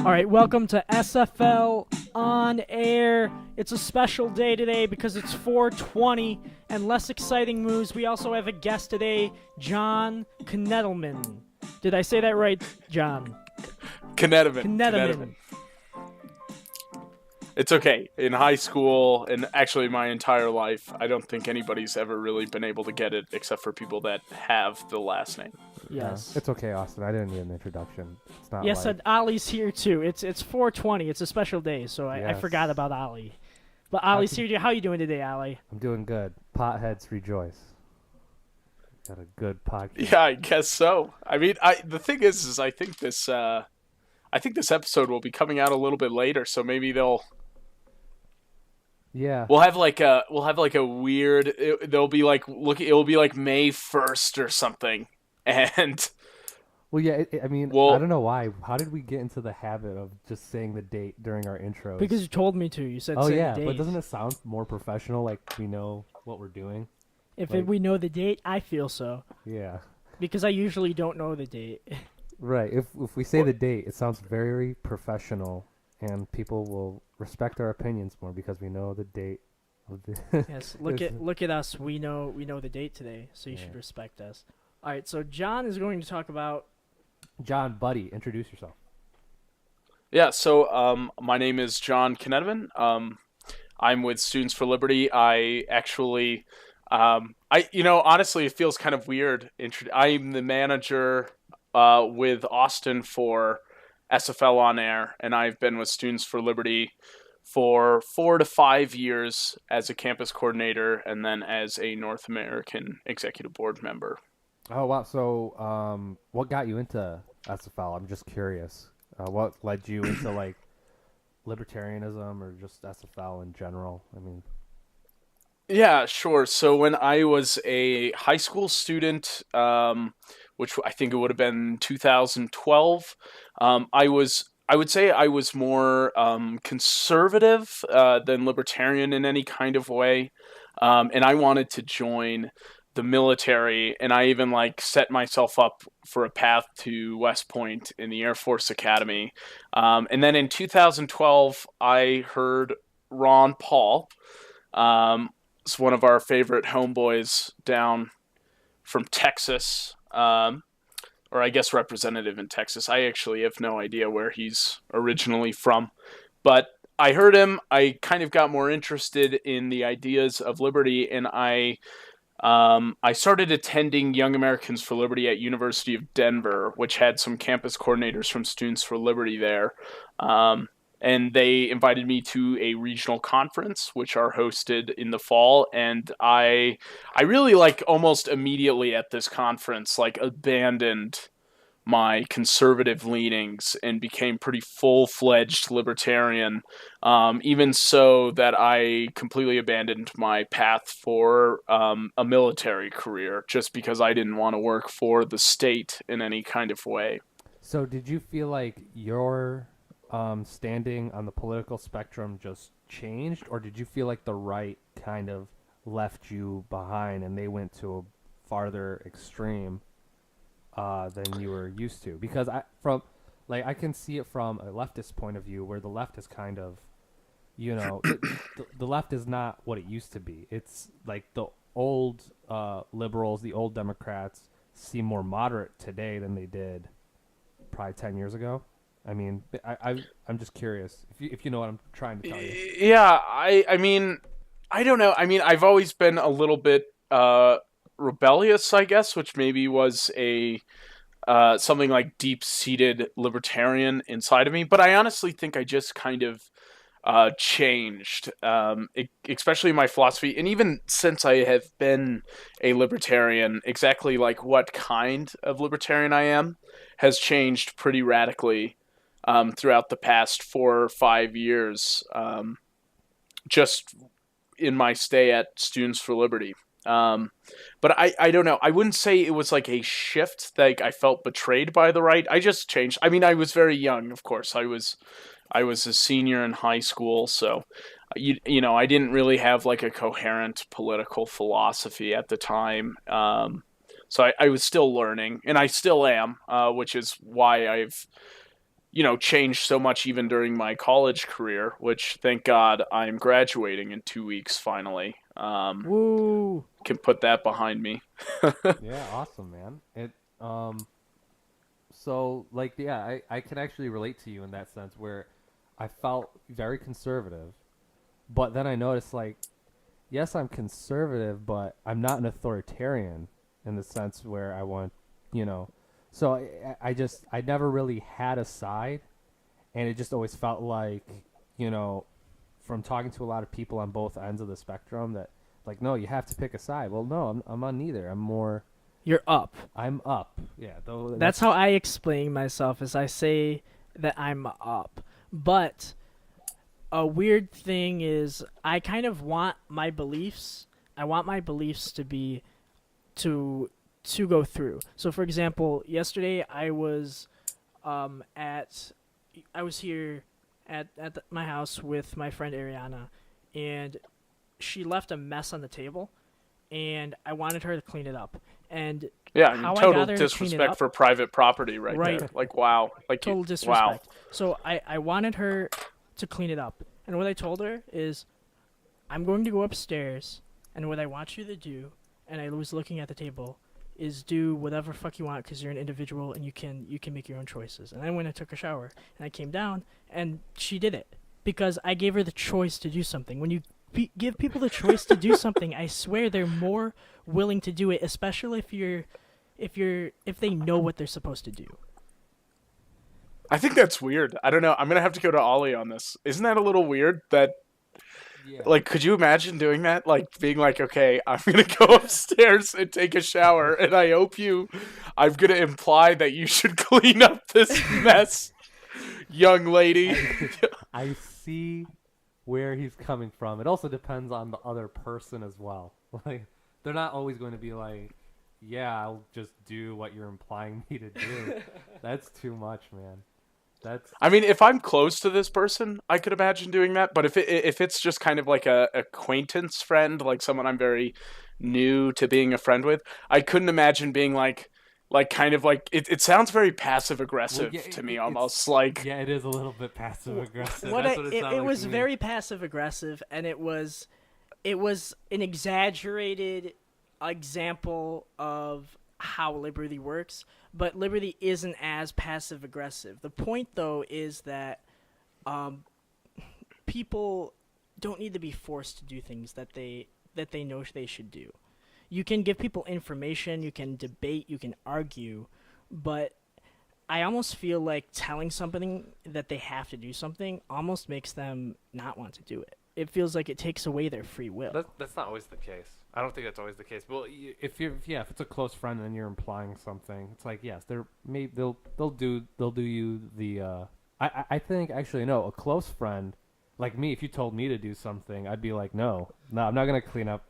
All right, welcome to SFL on Air. It's a special day today because it's 420 and less exciting news. We also have a guest today, John Knetemann. Did I say that right, John? Knetemann. It's okay. In high school, and actually my entire life, I don't think anybody's ever really been able to get it except for people that have the last name. Yes. It's okay, Austin. I didn't need an introduction. It's not Yes, like... and Ollie's here too. It's 420. It's a special day, so I Yes. forgot about Ollie. But Ollie's here. How you doing today, Ollie? I'm doing good. Potheads rejoice. Got a good podcast. Yeah, I guess so. I mean, the thing is I think this episode will be coming out a little bit later, so maybe they'll. Yeah. We'll have like a weird. It'll be like May 1st or something, and. Well, yeah. I don't know why. How did we get into the habit of just saying the date during our intros? Because you told me to. You said. Oh say yeah, the date. but doesn't it sound more professional? Like we know what we're doing. If like- we know the date, I feel so. Yeah. Because I usually don't know the date. Right. If we say the date, it sounds very professional, and people will respect our opinions more because we know the date of the. Yes, look at us. We know the date today, so you should respect us. All right, so John is going to talk about. John, buddy, introduce yourself. Yeah, so my name is John Knetemann. I'm with Students for Liberty. I actually, honestly, it feels kind of weird. I'm the manager with Austin for SFL-on-Air, and I've been with Students for Liberty for 4 to 5 years as a campus coordinator and then as a North American executive board member. Oh, wow. So what got you into SFL? I'm just curious. What led you into, like, libertarianism or just SFL in general? I mean... Yeah, sure. So when I was a high school student, which I think it would have been 2012, I would say I was more conservative than libertarian in any kind of way, and I wanted to join the military, and I even set myself up for a path to West Point in the Air Force Academy, and then in 2012 I heard Ron Paul. It's one of our favorite homeboys down from Texas, or I guess representative in Texas. I actually have no idea where he's originally from, but I heard him. I kind of got more interested in the ideas of liberty, and I started attending Young Americans for Liberty at University of Denver, which had some campus coordinators from Students for Liberty there. And they invited me to a regional conference, which are hosted in the fall. And I really almost immediately at this conference, abandoned my conservative leanings and became pretty full-fledged libertarian. Even so that I completely abandoned my path for a military career just because I didn't want to work for the state in any kind of way. So did you feel like your standing on the political spectrum just changed, or did you feel like the right kind of left you behind and they went to a farther extreme than you were used to? Because I can see it from a leftist point of view, where the left is kind of, the left is not what it used to be. It's like the old liberals, the old Democrats seem more moderate today than they did probably 10 years ago. I mean, I'm just curious if you know what I'm trying to tell you. Yeah, I mean, I don't know. I mean, I've always been a little bit rebellious, I guess, which maybe was a something like deep-seated libertarian inside of me. But I honestly think I just kind of changed, especially my philosophy. And even since I have been a libertarian, exactly what kind of libertarian I am has changed pretty radically throughout the past 4 or 5 years, just in my stay at Students for Liberty. But I don't know. I wouldn't say it was like a shift that I felt betrayed by the right. I just changed. I mean, I was very young, of course. I was a senior in high school, so I didn't really have a coherent political philosophy at the time. So I was still learning, and I still am, which is why I've changed so much even during my college career, which thank God I'm graduating in 2 weeks finally. Woo! Can put that behind me. Yeah, awesome, man. So like yeah, I can actually relate to you in that sense where I felt very conservative, but then I noticed like yes, I'm conservative, but I'm not an authoritarian in the sense where I want, you know. So I never really had a side, and it just always felt like, you know, from talking to a lot of people on both ends of the spectrum that like no, you have to pick a side. Well, no, I'm on neither. You're up. I'm up. Yeah, though That's how I explain myself, is I say that I'm up. But a weird thing is I kind of want my beliefs. I want my beliefs to be to go through. So for example, yesterday I was here at my house with my friend Ariana, and she left a mess on the table, and I wanted her to clean it up. And Yeah, I mean, how I total got her to clean it disrespect up, for private property right right? there. Like, wow. Like, Total wow. disrespect. So I wanted her to clean it up. And what I told her is, I'm going to go upstairs, and what I want you to do, and I was looking at the table, is do whatever fuck you want because you're an individual and you can make your own choices. And then when I took a shower, and I came down, and she did it. Because I gave her the choice to do something. When you give people the choice to do something, I swear they're more willing to do it, especially if they know what they're supposed to do. I think that's weird. I don't know. I'm going to have to go to Ollie on this. Isn't that a little weird that, yeah. like, could you imagine doing that? Like, being like, okay, I'm going to go upstairs and take a shower, and I'm going to imply that you should clean up this mess, young lady. I see where he's coming from. It also depends on the other person as well. Like, they're not always going to be like, yeah, I'll just do what you're implying me to do. That's too much, man. I mean, if I'm close to this person, I could imagine doing that. But if it's just kind of like a acquaintance friend, like someone I'm very new to being a friend with, I couldn't imagine being like kind of like it sounds very passive aggressive to me, almost like. Yeah, it is a little bit passive aggressive. It was very passive aggressive, and it was an exaggerated example of how Liberty works, but Liberty isn't as passive aggressive. The point though is that people don't need to be forced to do things that they know they should do. You can give people information, you can debate, you can argue, but I almost feel like telling something that they have to do something almost makes them not want to do it. It feels like it takes away their free will. That's not always the case. I don't think that's always the case. Well, if it's a close friend and you're implying something, it's like yes, they'll do you the. I think actually no, a close friend like me. If you told me to do something, I'd be like no, I'm not gonna clean up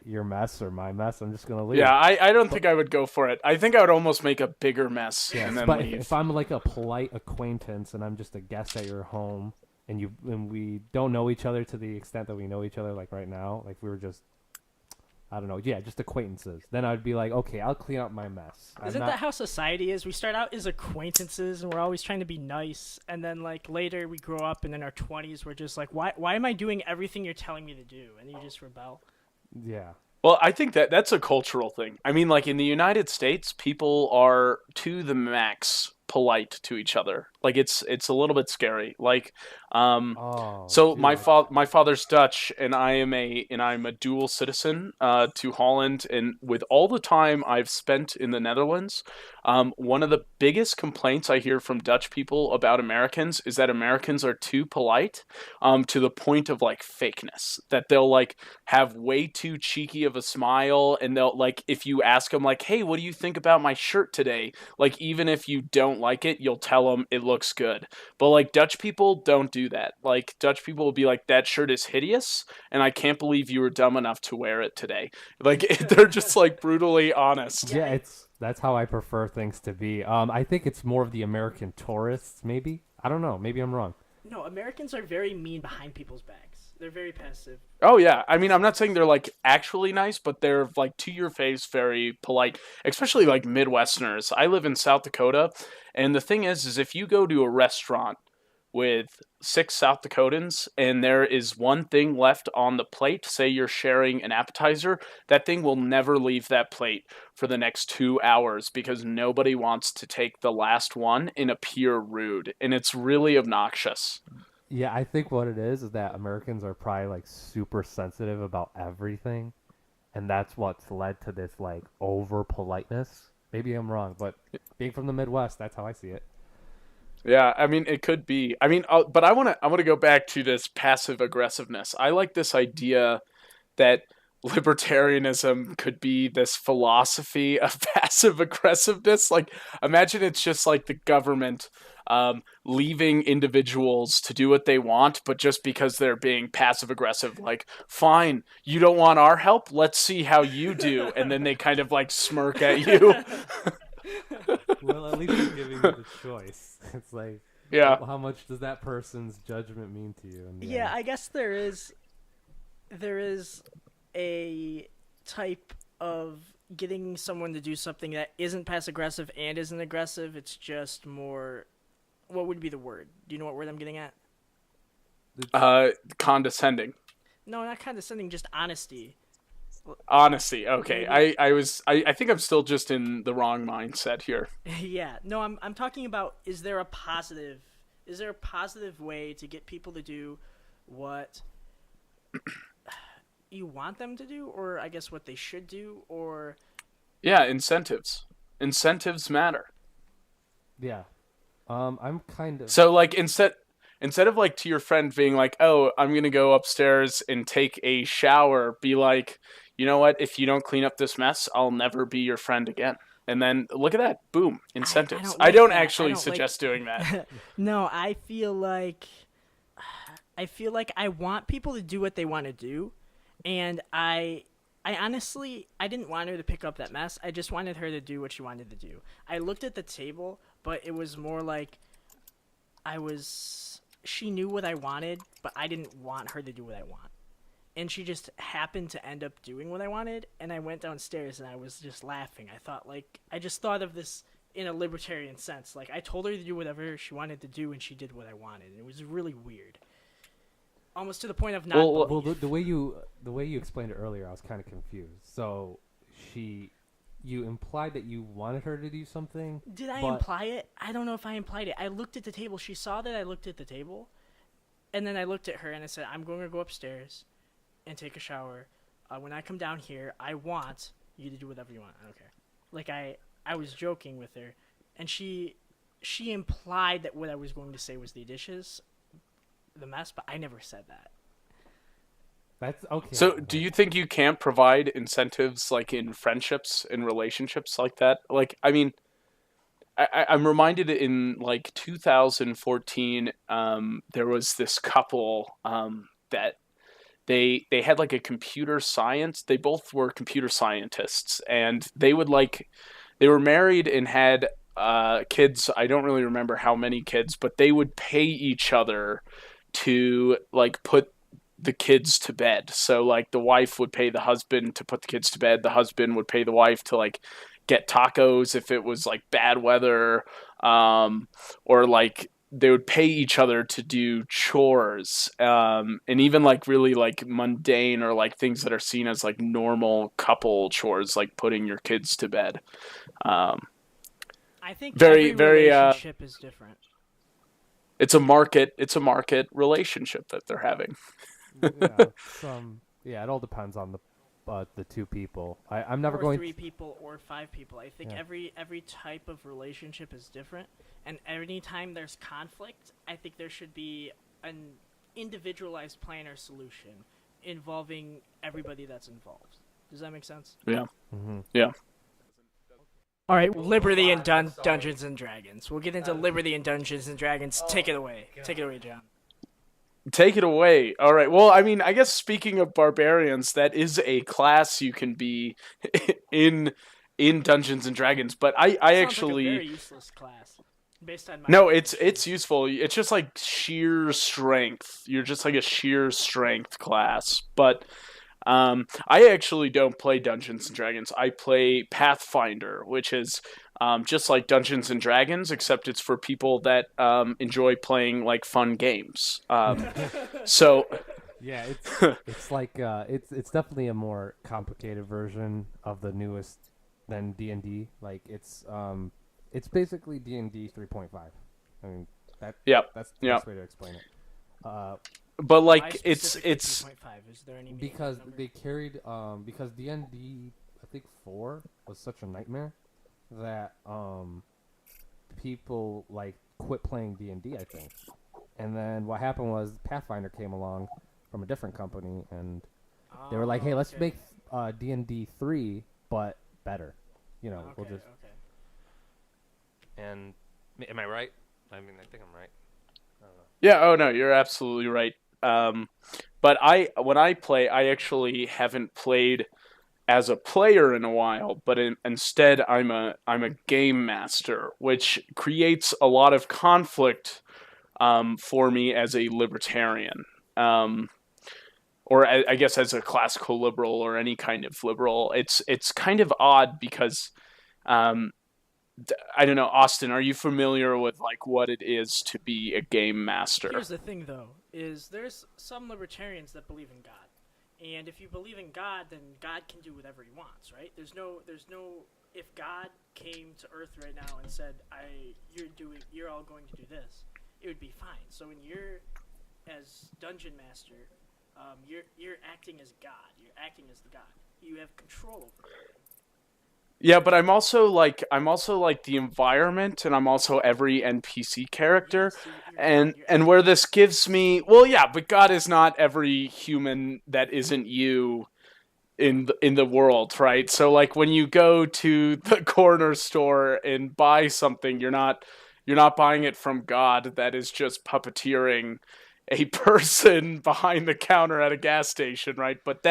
your mess or my mess. I'm just gonna leave. Yeah, I don't think I would go for it. I think I would almost make a bigger mess and then but leave. If I'm like a polite acquaintance and I'm just a guest at your home and we don't know each other to the extent that we know each other, like right now, like we were just, I don't know, just acquaintances, then I'd be like, okay, I'll clean up my mess. Isn't that how society is? We start out as acquaintances and we're always trying to be nice, and then like later we grow up and in our 20s we're just like, why am I doing everything you're telling me to do? And you just rebel. Yeah. Well, I think that's a cultural thing. I mean, like in the United States, people are to the max polite to each other. Like it's a little bit scary. Like, my father's Dutch, and I'm a dual citizen to Holland, and with all the time I've spent in the Netherlands, one of the biggest complaints I hear from Dutch people about Americans is that Americans are too polite, to the point of like fakeness. That they'll like have way too cheeky of a smile, and they'll like if you ask them like, "Hey, what do you think about my shirt today?" Like even if you don't like it, you'll tell them it looks good. But like Dutch people don't do that. Like Dutch people will be like, "That shirt is hideous, and I can't believe you were dumb enough to wear it today." Like they're just like brutally honest. Yeah, that's how I prefer things to be. I think it's more of the American tourists, maybe. I don't know. Maybe I'm wrong. No, Americans are very mean behind people's backs. They're very passive. Oh yeah, I mean, I'm not saying they're like actually nice, but they're like to your face, very polite. Especially like Midwesterners. I live in South Dakota, and the thing is if you go to a restaurant with six South Dakotans and there is one thing left on the plate, say you're sharing an appetizer, that thing will never leave that plate for the next 2 hours because nobody wants to take the last one and appear rude, and it's really obnoxious. Yeah, I think what it is that Americans are probably like super sensitive about everything, and that's what's led to this like over politeness. Maybe I'm wrong, but being from the Midwest, that's how I see it. Yeah, I mean it could be. I mean, but I want to go back to this passive aggressiveness. I like this idea that libertarianism could be this philosophy of passive aggressiveness. Like, imagine it's just like the government leaving individuals to do what they want, but just because they're being passive aggressive, like, fine, you don't want our help? Let's see how you do. And then they kind of like smirk at you. Well, at least you're giving you the choice. It's like, Yeah. how much does that person's judgment mean to you? In the Yeah, end? I guess there is a type of getting someone to do something that isn't passive aggressive and isn't aggressive. It's just more. What would be the word? Do you know what word I'm getting at? Condescending. No, not condescending, just honesty. Honesty. Okay. Maybe. I think I'm still just in the wrong mindset here. Yeah. No, I'm talking about is there a positive way to get people to do what you want them to do, or I guess what they should do, or Yeah, incentives. Incentives matter. Yeah. I'm kind of. So like instead of like to your friend being like, "Oh, I'm going to go upstairs and take a shower," be like, "You know what? If you don't clean up this mess, I'll never be your friend again." And then look at that. Boom, I incentives. don't I like don't that. I actually don't like. suggest doing that. No, I feel like I want people to do what they want to do, and I honestly I didn't want her to pick up that mess. I just wanted her to do what she wanted to do. I looked at the table, but it was more like she knew what I wanted, but I didn't want her to do what I want. And she just happened to end up doing what I wanted, and I went downstairs and I was just laughing. I just thought of this in a libertarian sense. Like, I told her to do whatever she wanted to do, and she did what I wanted. It was really weird. Almost to the point of not Well, Well, the way you explained it earlier, I was kind of confused. So you implied that you wanted her to do something. Did I but imply it? I don't know if I implied it. I looked at the table. She saw that I looked at the table, and then I looked at her and I said, "I'm going to go upstairs and take a shower. When I come down here, I want you to do whatever you want. I don't care." Like, I was joking with her, and she implied that what I was going to say was the dishes, the mess, but I never said that. That's okay. so do you think you can't provide incentives like in friendships and relationships like that? Like, I mean, I'm reminded in like 2014, there was this couple that they had like a computer science. They both were computer scientists, and they were married and had kids. I don't really remember how many kids, but they would pay each other to like put the kids to bed. So like the wife would pay the husband to put the kids to bed. The husband would pay the wife to like get tacos if it was like bad weather, or like they would pay each other to do chores, and even like really like mundane or like things that are seen as like normal couple chores, like putting your kids to bed. Um, I think very every very relationship is different. it's a market relationship that they're having. Yeah, yeah, it all depends on the two people. I'm never Or going. three people or five people. I think Yeah. every type of relationship is different, and anytime there's conflict, I think there should be an individualized plan or solution involving everybody that's involved. Does that make sense? Yeah. Mhm. Yeah. All right, Liberty and Dungeons and Dragons. We'll get into Liberty and Dungeons and Dragons. Take it away. Take it away, John. Take it away. All right. Well, I mean, I guess speaking of barbarians, that is a class you can be in Dungeons and Dragons. But I Sounds like a actually very useless class. Based on my No, it's definition. useful. It's just like sheer strength. You're just like a sheer strength class. But I actually don't play Dungeons and Dragons. I play Pathfinder, which is just like Dungeons and Dragons, except it's for people that enjoy playing like fun games. So Yeah, it's like it's definitely a more complicated version of the newest than D&D. Like it's basically D&D 3.5. I mean that yeah, that's the yeah. best way to explain it. Uh, But Why like specifically it's 3.5? Is there any meaning to because the number? they carried because D&D I think 4 was such a nightmare that people like quit playing D&D I think. And then what happened was Pathfinder came along from a different company and they were like, "Hey, let's Okay. make D&D 3 but better." You know, we'll Okay. just Okay. and am I right? I mean, I think I'm right. I don't know. Yeah, oh no, you're absolutely right. But when I play, I actually haven't played as a player in a while, but instead I'm a game master, which creates a lot of conflict for me as a libertarian, or I guess as a classical liberal or any kind of liberal. It's kind of odd because um, I don't know, Austin. Are you familiar with like what it is to be a game master? Here's the thing, though: is there's some libertarians that believe in God, and if you believe in God, then God can do whatever He wants, right? There's no. If God came to Earth right now and said, you're all going to do this," it would be fine. So when you're as dungeon master, you're acting as God. You're acting as the God. You have control over it. Yeah, but I'm also like the environment, and I'm also every NPC character, Yes, you're God. You're and where everything. this gives me, well, yeah, but God is not every human that isn't you in the world, right? So like when you go to the corner store and buy something, you're not buying it from God that is just puppeteering a person behind the counter at a gas station, right? But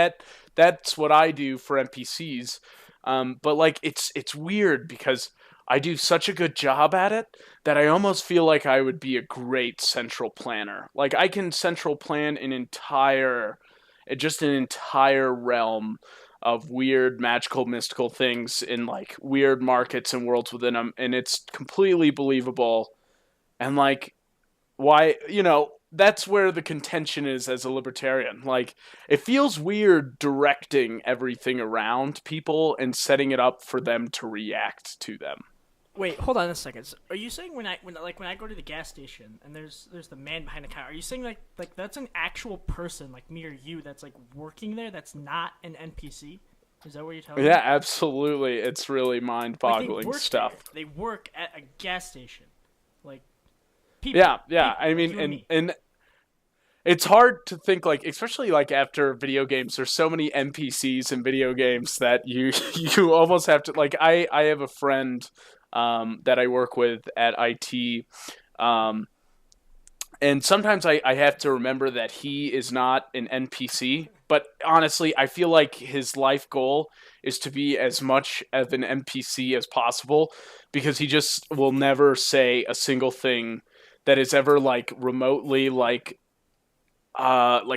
that's what I do for NPCs. But like it's weird because I do such a good job at it that I almost feel like I would be a great central planner. Like I can central plan just an entire realm of weird magical mystical things in like weird markets and worlds within them, and it's completely believable. And like why, that's where the contention is as a libertarian. Like it feels weird directing everything around people and setting it up for them to react to them. Wait, hold on a second. So are you saying when I go to the gas station and there's the man behind the counter? Are you saying like that's an actual person like me or you that's like working there? That's not an NPC. Is that what you're telling Yeah, me? absolutely. It's really Like they mind-boggling work there. stuff. They work at a gas station. Like Yeah, yeah. people I like mean, you and me. and it's hard to think like, especially like after video games, there's so many NPCs in video games that you you almost have to like. I have a friend that I work with at IT, um, and sometimes I have to remember that he is not an NPC. But honestly, I feel like his life goal is to be as much of an NPC as possible because he just will never say a single thing that is ever like remotely like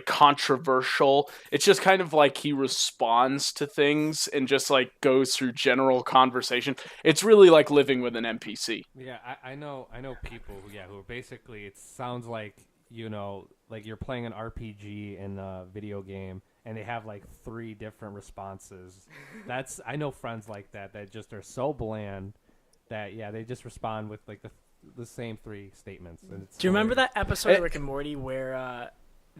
controversial. It's just kind of like he responds to things and just like goes through general conversation. It's really like living with an NPC. Yeah, I know people who are basically it sounds like like you're playing an RPG in a video game and they have like 3 different responses. That's I know friends like that just are so bland that yeah, they just respond with like the same 3 statements and it's Do you remember hilarious. that episode of Rick and Morty where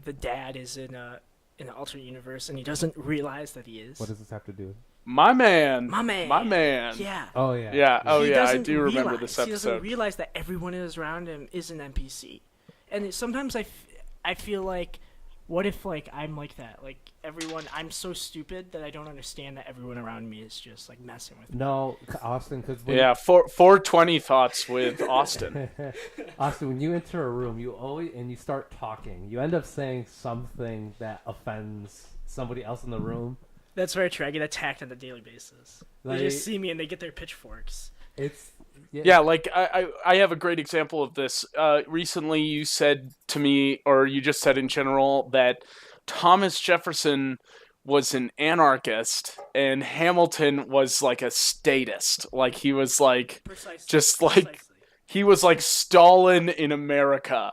the dad is in an alternate universe and he doesn't realize that he is? What does this have to do? My man. My man. My man. Yeah. Oh yeah. Yeah. Oh He yeah, I doesn't do remember realize. this He doesn't episode. realize that everyone is around him is an NPC. And sometimes I feel like, what if like I'm like that? Like everyone, I'm so stupid that I don't understand that everyone around me is just like messing with me. No, Austin, because Yeah, 420 thoughts with Austin. Austin, when you enter a room, you always and you start talking, you end up saying something that offends somebody else in the room. That's very true. I get attacked on a daily basis. They Like, just see me and they get their pitchforks. it's Yeah, like I have a great example of this. Recently, you said to me, or you just said in general, that Thomas Jefferson was an anarchist and Hamilton was like a statist. Like he was like Precisely. just like Precisely. he was like Stalin in America.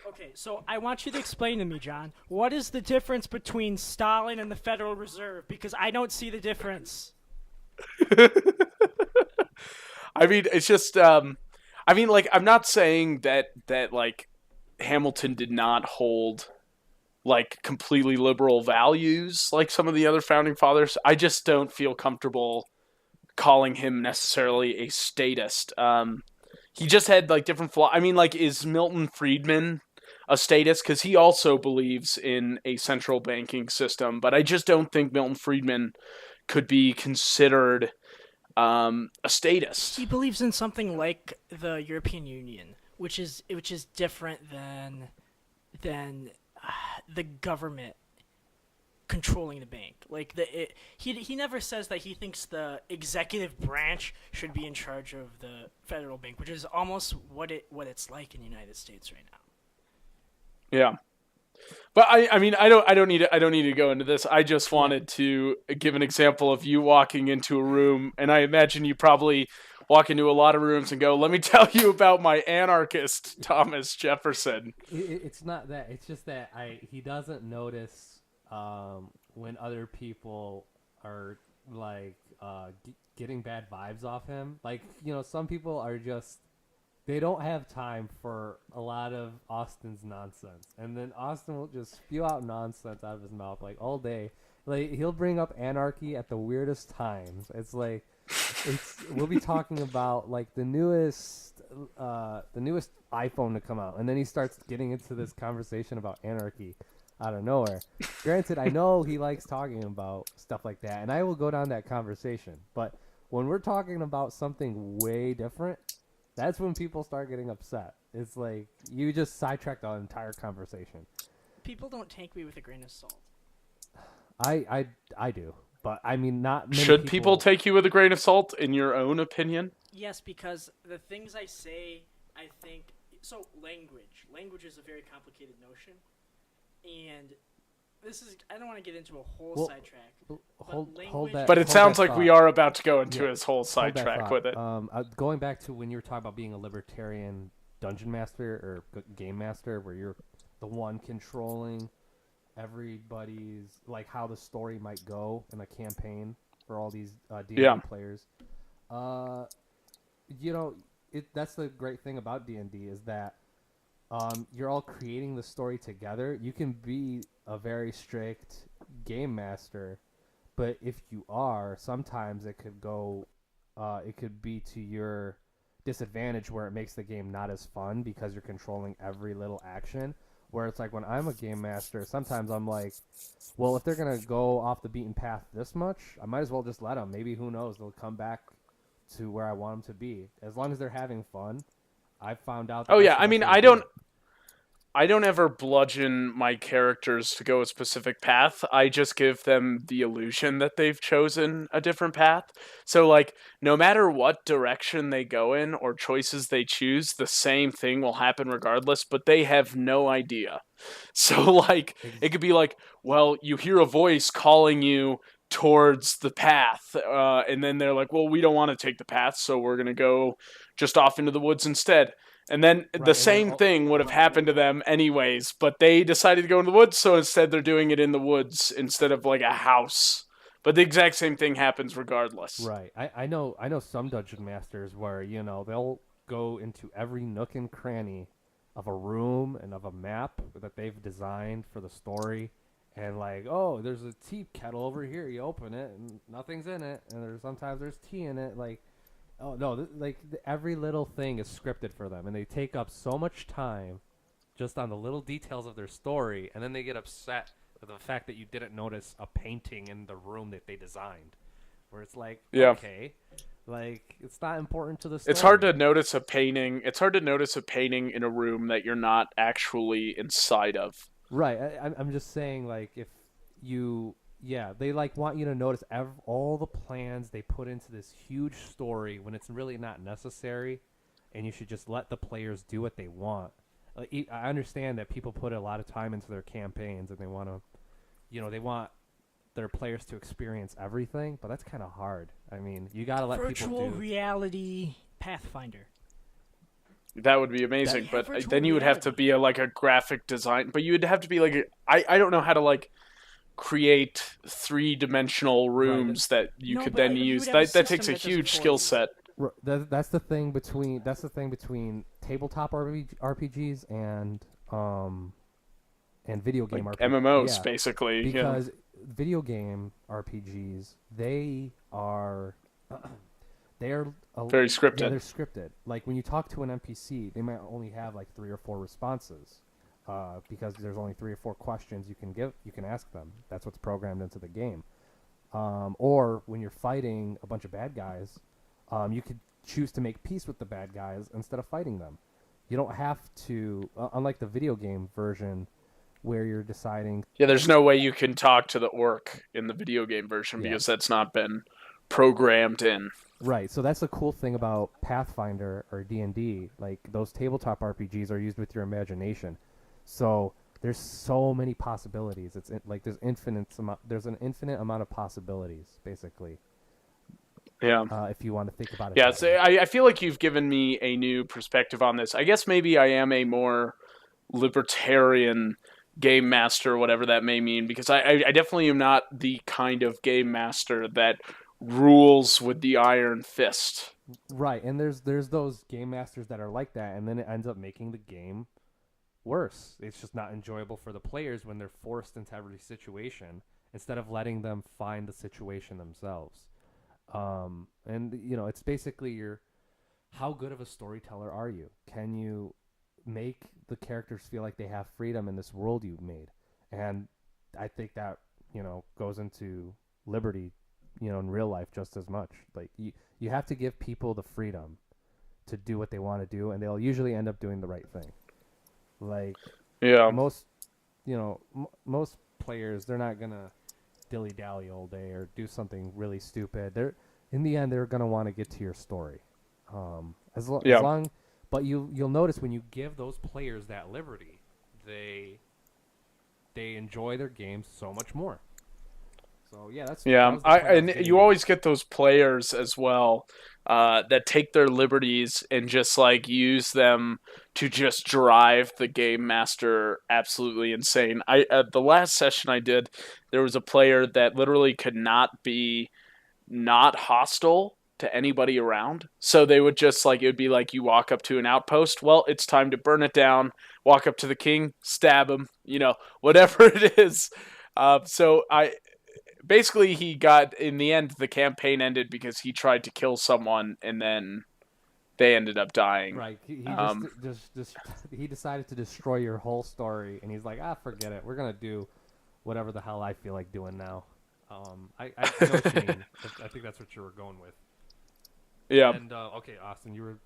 Okay, so I want you to explain to me, John, what is the difference between Stalin and the Federal Reserve? Because I don't see the difference. I mean, it's just I mean, like I'm not saying that like Hamilton did not hold like completely liberal values like some of the other founding fathers. I just don't feel comfortable calling him necessarily a statist. He just had like different flaws. I mean, like, is Milton Friedman a statist? Because he also believes in a central banking system, but I just don't think Milton Friedman could be considered a statist. He believes in something like the European Union, which is different than the government controlling the bank. Like he never says that he thinks the executive branch should be in charge of the federal bank, which is almost what it's like in the United States right now. Yeah. But I mean, I don't need to go into this. I just wanted to give an example of you walking into a room, and I imagine you probably walk into a lot of rooms and go, "Let me tell you about my anarchist Thomas Jefferson." It's not that. It's just that he doesn't notice when other people are like getting bad vibes off him. Like, some people are just, they don't have time for a lot of Austin's nonsense. And then Austin will just spew out nonsense out of his mouth like all day. Like, he'll bring up anarchy at the weirdest times. It's like, we'll be talking about like the newest iPhone to come out, and then he starts getting into this conversation about anarchy out of nowhere. Granted, I know he likes talking about stuff like that, and I will go down that conversation. But when we're talking about something way different, that's when people start getting upset. It's like you just sidetracked the entire conversation. People don't take me with a grain of salt. I do, but I mean, not many Should people take you with a grain of salt, in your own opinion? Yes, because the things I say, I think so. Language is a very complicated notion, and this is, I don't want to get into a whole sidetrack. Hold that. But it hold sounds that like thought. we are about to go into his whole Hold that sidetrack thought. with it. Going back to when you were talking about being a libertarian dungeon master or game master, where you're the one controlling everybody's, like, how the story might go in a campaign for all these D&D players. That's the great thing about D&D is that you're all creating the story together. You can be a very strict game master, but if you are, sometimes it could be to your disadvantage, where it makes the game not as fun because you're controlling every little action. Where it's like when I'm a game master, sometimes I'm like, well, if they're going to go off the beaten path this much, I might as well just let them. Maybe, who knows, they'll come back to where I want them to be. As long as they're having fun, I've found out that Oh yeah, that's the I mean, best way to do it. I don't ever bludgeon my characters to go a specific path. I just give them the illusion that they've chosen a different path. So, like, no matter what direction they go in or choices they choose, the same thing will happen regardless, but they have no idea. So, like, it could be like, well, you hear a voice calling you towards the path, and then they're like, well, we don't want to take the path, so we're going to go just off into the woods instead. And then the same thing would have happened to them anyways, but they decided to go in the woods, so instead they're doing it in the woods instead of like a house. But the exact same thing happens regardless. Right. I know some dungeon masters where, they'll go into every nook and cranny of a room and of a map that they've designed for the story. And like, oh, there's a tea kettle over here. You open it and nothing's in it. And sometimes there's tea in it. Like, oh no, every little thing is scripted for them, and they take up so much time just on the little details of their story, and then they get upset with the fact that you didn't notice a painting in the room that they designed, where it's like, okay, like, it's not important to the story. It's hard to notice a painting. It's hard to notice a painting in a room that you're not actually inside of. Right. I'm just saying, like, if you Yeah, they like want you to notice all the plans they put into this huge story when it's really not necessary, and you should just let the players do what they want. Like, I understand that people put a lot of time into their campaigns and they want to, they want their players to experience everything, but that's kind of hard. I mean, you got to let people Virtual do. reality Pathfinder. That would be amazing, Yeah, but virtual then you would have to reality. be like a graphic design. But you would have to be like I don't know how to like create 3-dimensional Right. rooms that you No, could but then you use. would have a That system takes a that does it huge for skill you. set. That's the thing between tabletop RPGs and video game Like RPG. MMOs, Yeah, basically. because video game RPGs they're Very yeah, scripted. they're scripted. Like when you talk to an NPC, they might only have like 3 or 4 responses. Because there's only 3 or 4 questions you can ask them. That's what's programmed into the game. Or when you're fighting a bunch of bad guys, you could choose to make peace with the bad guys instead of fighting them. You don't have to, unlike the video game version, where you're deciding. Yeah, there's no way you can talk to the orc in the video game version Yeah. because that's not been programmed in. Right, so that's the cool thing about Pathfinder or D&D. Like those tabletop RPGs are used with your imagination, so there's so many possibilities. Like there's an infinite amount of possibilities, basically. Yeah. If you want to think about it. Yeah, that so way. I feel like you've given me a new perspective on this. I guess maybe I am a more libertarian game master, whatever that may mean, because I definitely am not the kind of game master that rules with the iron fist. Right, and there's those game masters that are like that, and then it ends up making the game worse. It's just not enjoyable for the players when they're forced into every situation instead of letting them find the situation themselves. And it's basically how good of a storyteller are you? Can you make the characters feel like they have freedom in this world you've made? And I think that goes into liberty, in real life just as much. Like you have to give people the freedom to do what they want to do, and they'll usually end up doing the right thing. Like Yeah. most, most players, they're not gonna dilly dally all day or do something really stupid. They're in the end, they're gonna want to get to your story. As Yeah. long, but you'll notice when you give those players that liberty, they enjoy their games so much more. So yeah, that Yeah, was the point I was and getting you at. always get those players as well that take their liberties and just like use them to just drive the game master absolutely insane. I the last session I did, there was a player that literally could not be not hostile to anybody around. So they would just like it would be like you walk up to an outpost, well, it's time to burn it down. Walk up to the king, stab him, whatever it is. So I basically he got in the end the campaign ended because he tried to kill someone and then they ended up dying. Right, he Um, just he decided to destroy your whole story, and he's like, forget it. We're gonna do whatever the hell I feel like doing now. I know what you mean. I think that's what you were going with. yeah. And okay, Austin,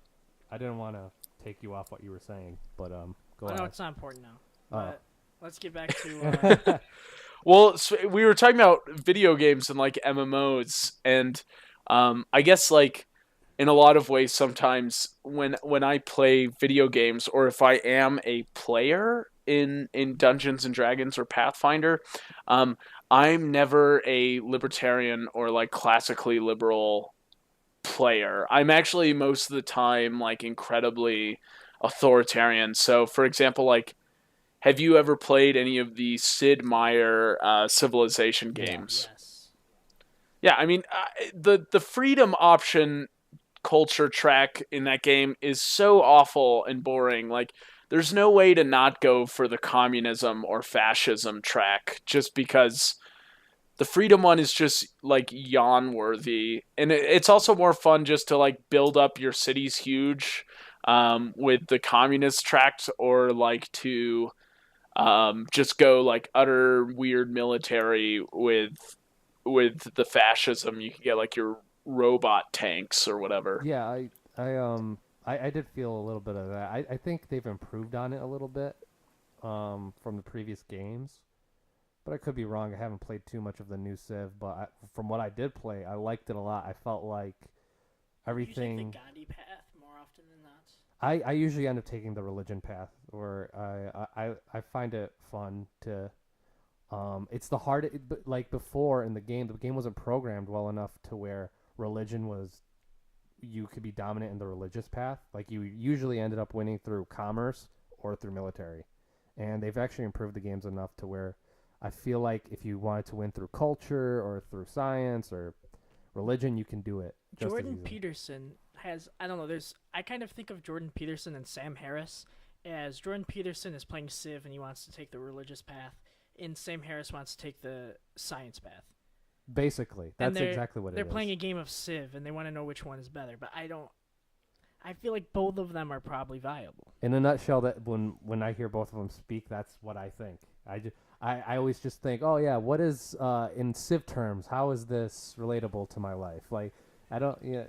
I didn't want to take you off what you were saying, but go I know ahead. it's not important now. Oh. But let's get back to. Well, so we were talking about video games and like MMOs, and I guess like in a lot of ways, sometimes when I play video games, or if I am a player in Dungeons and Dragons or Pathfinder, um, I'm never a libertarian or like classically liberal player. I'm actually most of the time like incredibly authoritarian. So, for example, like have you ever played any of the Sid Meier Civilization Yeah. games? Yes. Yeah, I mean the freedom option culture track in that game is so awful and boring. Like there's no way to not go for the communism or fascism track just because the freedom one is just like yawn worthy, and it's also more fun just to like build up your cities huge with the communist tracks, or like to just go like utter weird military with the fascism. You can get like your robot tanks or whatever. Yeah, I did feel a little bit of that. I think they've improved on it a little bit from the previous games. but I could be wrong. I haven't played too much of the new Civ, but from what I did play, I liked it a lot. I felt like everything. You take the Gandhi path more often than not. I usually end up taking the religion path, where I find it fun to. It's the hard like before in the game wasn't programmed well enough to where religion was. You could be dominant in the religious path. Like you usually ended up winning through commerce or through military, and they've actually improved the games enough to where I feel like if you wanted to win through culture or through science or religion, you can do it. Jordan Peterson has, I don't know, I kind of think of Jordan Peterson and Sam Harris as Jordan Peterson is playing Civ and he wants to take the religious path, and Sam Harris wants to take the science path. Basically, that's exactly what it is. They're playing a game of Civ and they want to know which one is better, but I feel like both of them are probably viable. In a nutshell, that when I hear both of them speak, that's what I think. I always just think, oh yeah, what is in Civ terms? How is this relatable to my life? Like, I don't. Yeah.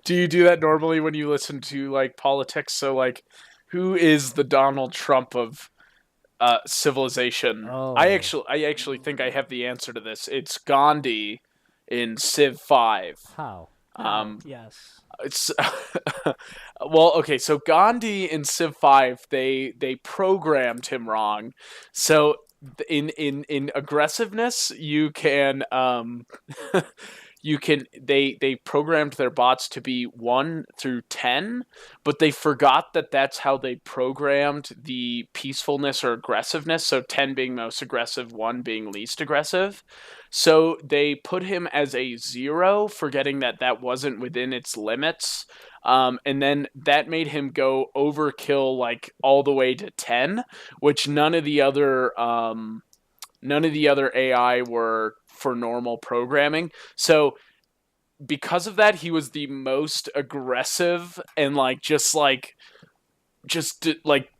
Do you do that normally when you listen to like politics? So like, who is the Donald Trump of Civilization? Oh. I actually think I have the answer to this. It's Gandhi in Civ 5. How? Yes. It's well, okay, so Gandhi in Civ 5, they programmed him wrong. So in aggressiveness, you can they programmed their bots to be 1 through 10, but they forgot that that's how they programmed the peacefulness or aggressiveness, so 10 being most aggressive, 1 being least aggressive. So they put him as a 0, forgetting that that wasn't within its limits. And then that made him go overkill like all the way to 10, which none of the other AI were for normal programming. So because of that, he was the most aggressive and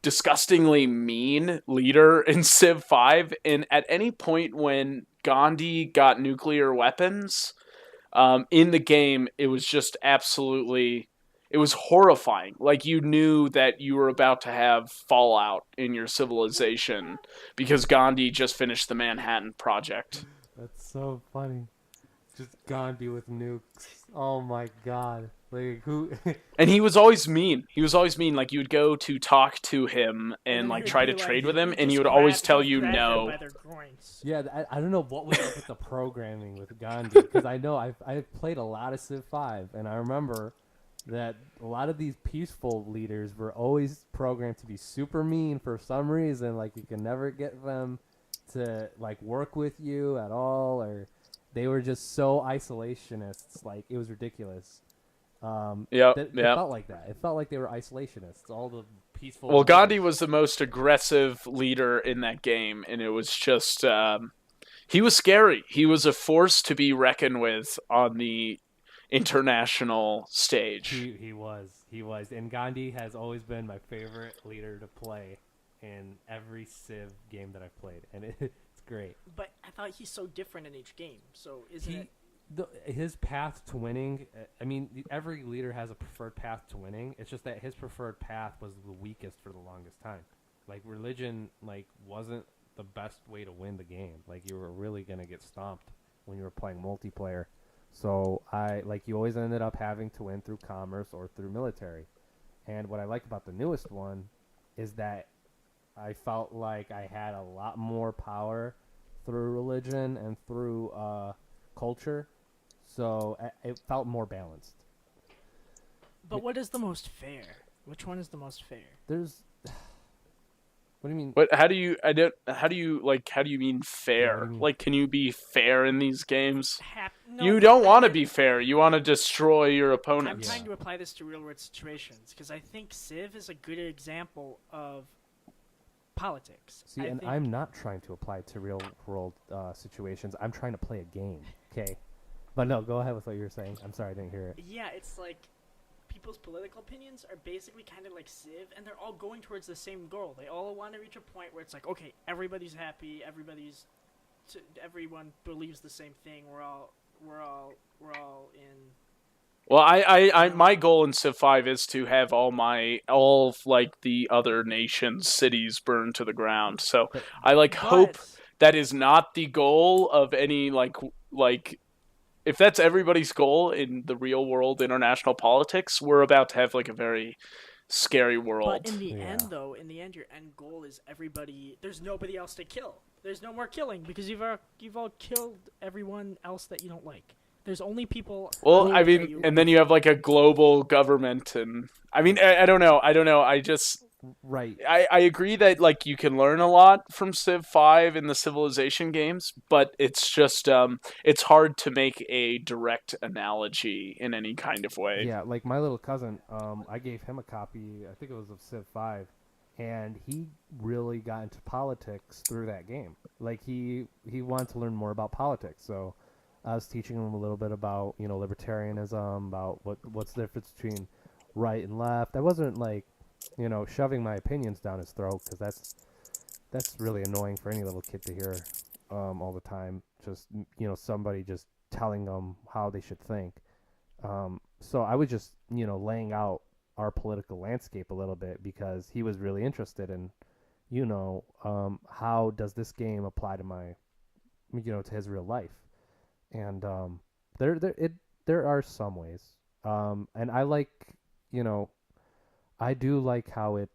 disgustingly mean leader in Civ 5. And at any point when Gandhi got nuclear weapons in the game, it was just absolutely, it was horrifying. Like, you knew that you were about to have fallout in your civilization because Gandhi just finished the Manhattan Project. That's so funny. Just Gandhi with nukes. Oh my god. Like, who? And he was always mean. He was always mean. Like, you would go to talk to him and like he try would to be trade like, with him, and he just would always tell grab you them no. by their groins. Yeah, I don't know what was up with the programming with Gandhi, because I know I've played a lot of Civ 5, and I remember that a lot of these peaceful leaders were always programmed to be super mean for some reason. Like, you can never get them to like work with you at all, or they were just so isolationists. Like, it was ridiculous. It felt like that. It felt like they were isolationists. All the peaceful. Well, Gandhi was the most aggressive leader in that game, and it was just he was scary. He was a force to be reckoned with on the international stage. He was, and Gandhi has always been my favorite leader to play in every Civ game that I've played, and it's great. But I thought he's so different in each game. So isn't it? His path to winning, I mean, every leader has a preferred path to winning. It's just that his preferred path was the weakest for the longest time. Like, religion, like, wasn't the best way to win the game. Like, you were really going to get stomped when you were playing multiplayer. So, you always ended up having to win through commerce or through military. And what I like about the newest one is that I felt like I had a lot more power through religion and through culture. So it felt more balanced. But what is the most fair? Which one is the most fair? There's. What do you mean? But how do you mean fair? mean? Like, can you be fair in these games? No, You don't want to be fair. You want to destroy your opponent. I'm trying to apply this to real world situations because I think Civ is a good example of politics. See, I'm not trying to apply it to real world situations. I'm trying to play a game. Okay. But no, go ahead with what you were saying. I'm sorry, I didn't hear it. Yeah, it's like people's political opinions are basically kind of like Civ, and they're all going towards the same goal. They all want to reach a point where it's like, okay, everybody's happy, everyone believes the same thing. We're all in Well, my goal in Civ 5 is to have all like the other nations' cities burned to the ground. So But I like hope But that is not the goal of any like if that's everybody's goal in the real world international politics, we're about to have like a very scary But world. in the end, yeah, though, in the end, your end goal is everybody. There's nobody else to kill. There's no more killing because you've all killed everyone else that you don't like. There's only people Well, on I Earth that mean, you and love. then you have like a global government, and I mean, I don't know, I just right. I agree that like you can learn a lot from Civ 5 in the Civilization games, but it's just it's hard to make a direct analogy in any kind of way. Yeah, like my little cousin, I gave him a copy, I think it was of Civ 5, and he really got into politics through that game. Like he wanted to learn more about politics, so I was teaching him a little bit about, libertarianism, about what's the difference between right and left. I wasn't like, shoving my opinions down his throat, because that's really annoying for any little kid to hear all the time. Just, somebody just telling them how they should think. So I was just, laying out our political landscape a little bit, because he was really interested in, how does this game apply to to his real life. And there are some ways. And I like, you know, I do like how it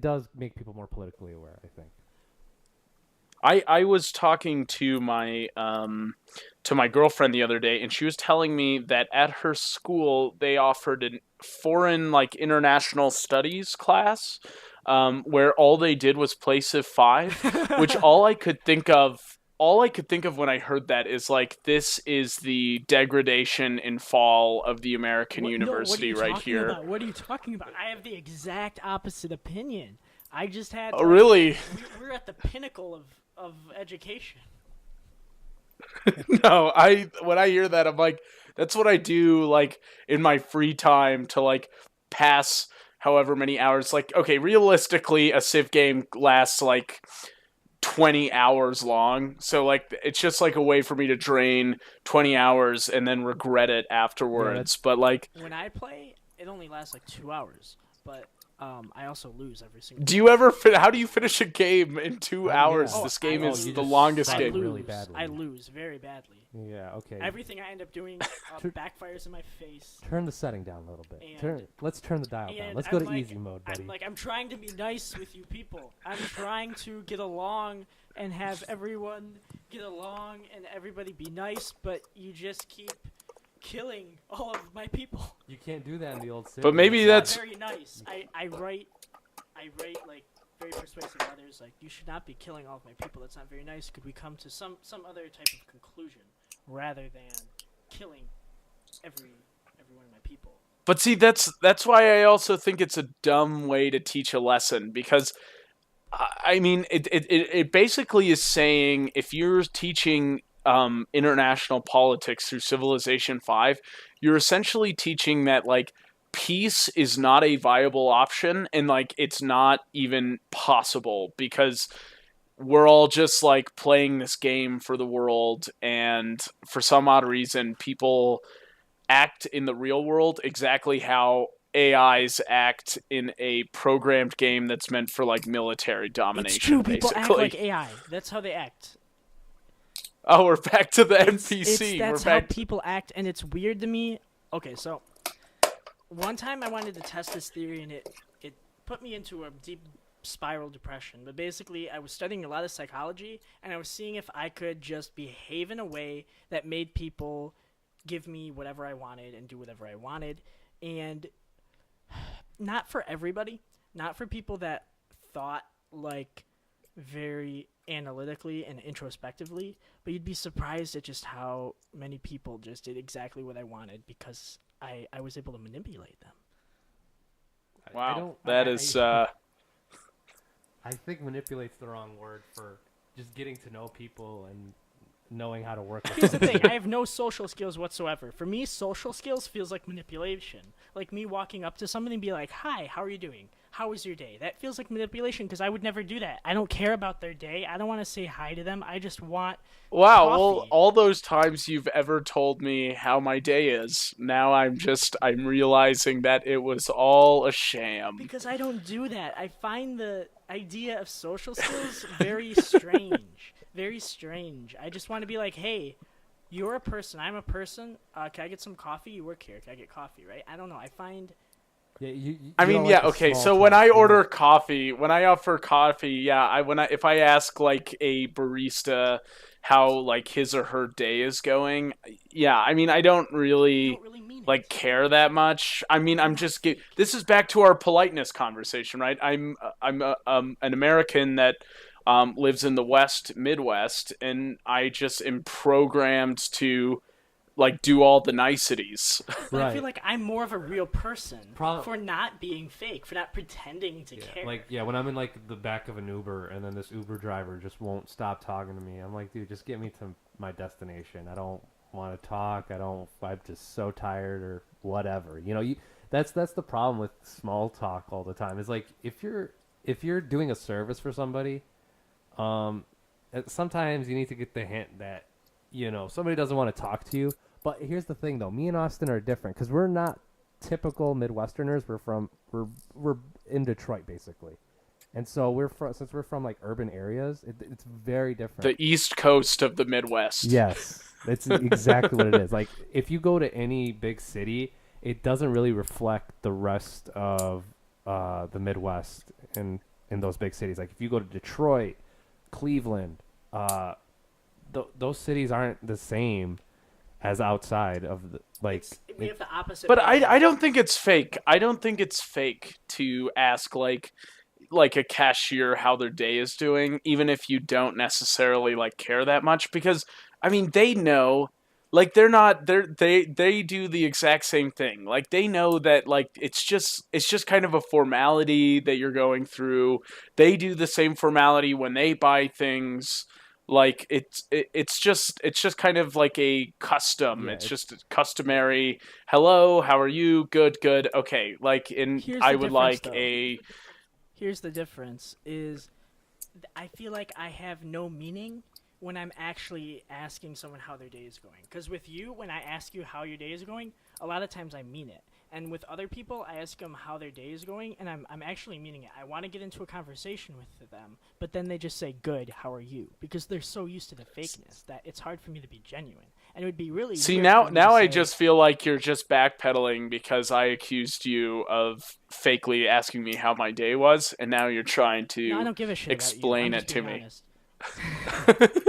does make people more politically aware, I think. I was talking to my girlfriend the other day, and she was telling me that at her school they offered a foreign like international studies class, where all they did was play Civ 5, which all I could think of when I heard that is like this is the degradation and fall of the American What, no, what are university you right talking here. about? What are you talking about? I have the exact opposite opinion. I just had. Oh, really? We're at the pinnacle of education. No, when I hear that, I'm like, that's what I do like in my free time to like pass however many hours. Like, okay, realistically, a Civ game lasts like 20 hours long, so like it's just like a way for me to drain 20 hours and then regret it Yeah, afterwards. that's But like, When I play, it only lasts like 2 hours, but I also lose every single. do you ever how do you finish a game in 2 hours? Yeah. This game I is lose. the longest suck I game. lose. really badly. I lose very badly. Yeah, okay. Everything I end up doing backfires in my face. Turn the setting down a little bit. And- Let's turn the dial down. And Let's go I'm to like- easy mode, buddy. I'm trying to be nice with you people. I'm trying to get along and have everyone get along and everybody be nice, but you just keep killing all of my people. You can't do that in the old Civ. But maybe games. that's- Not very nice. I write like very persuasive letters like you should not be killing all of my people. That's not very nice. Could we come to some other type of conclusion rather than killing every one of my people? But see, that's why I also think it's a dumb way to teach a lesson, because I mean, it basically is saying if you're teaching international politics through Civilization 5, you're essentially teaching that like peace is not a viable option, and like it's not even possible, because we're all just like playing this game for the world, and for some odd reason people act in the real world exactly how AIs act in a programmed game that's meant for like military domination. It's true. People basically. act like AI. That's how they act. Oh, we're back to the It's- NPC. that's We're how back. people act, and it's weird to me. Okay, so one time I wanted to test this theory, and it put me into a deep spiral depression. But basically, I was studying a lot of psychology, and I was seeing if I could just behave in a way that made people give me whatever I wanted and do whatever I wanted. And not for everybody, not for people that thought like very analytically and introspectively, but you'd be surprised at just how many people just did exactly what I wanted because I was able to manipulate them. Wow, that is. I think manipulate's the wrong word for just getting to know people and knowing how to work with Here's the them. thing, I have no social skills whatsoever. For me, social skills feels like manipulation. Like me walking up to somebody and be like, "Hi, how are you doing? how was your day? That feels like manipulation because I would never do that. I don't care about their day. I don't want to say hi to them. I just want Wow, well, coffee. all those times you've ever told me how my day is, now I'm realizing that it was all a sham. Because I don't do that. I find the idea of social skills very strange. Very strange. I just want to be like, hey, you're a person. I'm a person. Can I get some coffee? You work here. Can I get coffee? Right? I don't know. I find. Yeah, I you mean, don't yeah, like the okay. small So when talk, I you know? order coffee, when I offer coffee, yeah, if I ask like a barista how like his or her day is going, yeah, I mean, I don't You really don't really mean like it. care that much. I mean, You're I'm not just fake. this is back to our politeness conversation, right? I'm an American that lives in the West Midwest, and I just am programmed to like do all the niceties. But I feel Right. like I'm more of a real person Pro- for not being fake, for not pretending to care. Like, yeah, when I'm in like the back of an Uber and then this Uber driver just won't stop talking to me, I'm like, dude, just get me to my destination. I don't want to talk. I'm just so tired or whatever. That's the problem with small talk all the time. Is like if you're doing a service for somebody, um, sometimes you need to get the hint that somebody doesn't want to talk to you. But here's the thing, though. Me and Austin are different because we're not typical Midwesterners. We're in Detroit basically, and so since we're from like urban areas, it's very different. The East Coast of the Midwest. Yes, that's exactly what it is. Like if you go to any big city, it doesn't really reflect the rest of the Midwest in those big cities. Like if you go to Detroit, Cleveland, those cities aren't the same as outside of We have the opposite. But problem. I don't think it's fake. I don't think it's fake to ask like a cashier how their day is doing, even if you don't necessarily like care that much, because I mean they know, like they do the exact same thing. Like they know that like it's just kind of a formality that you're going through. They do the same formality when they buy things. Like it's just kind of like a custom. Yeah, It's just customary. Hello, how are you? Good, good. Okay. Like Here's I the would difference, like though. a Here's the difference: is I feel like I have no meaning when I'm actually asking someone how their day is going. Because with you, when I ask you how your day is going, a lot of times I mean it. And with other people, I ask them how their day is going, and I'm actually meaning it. I want to get into a conversation with them, but then they just say, good, how are you? Because they're so used to the fakeness that it's hard for me to be genuine. And it would be really See weird now for me now to I say, just feel like you're just backpedaling because I accused you of fakely asking me how my day was, and now you're trying no, I to don't give a shit explain about you. I'm it just to being me. honest.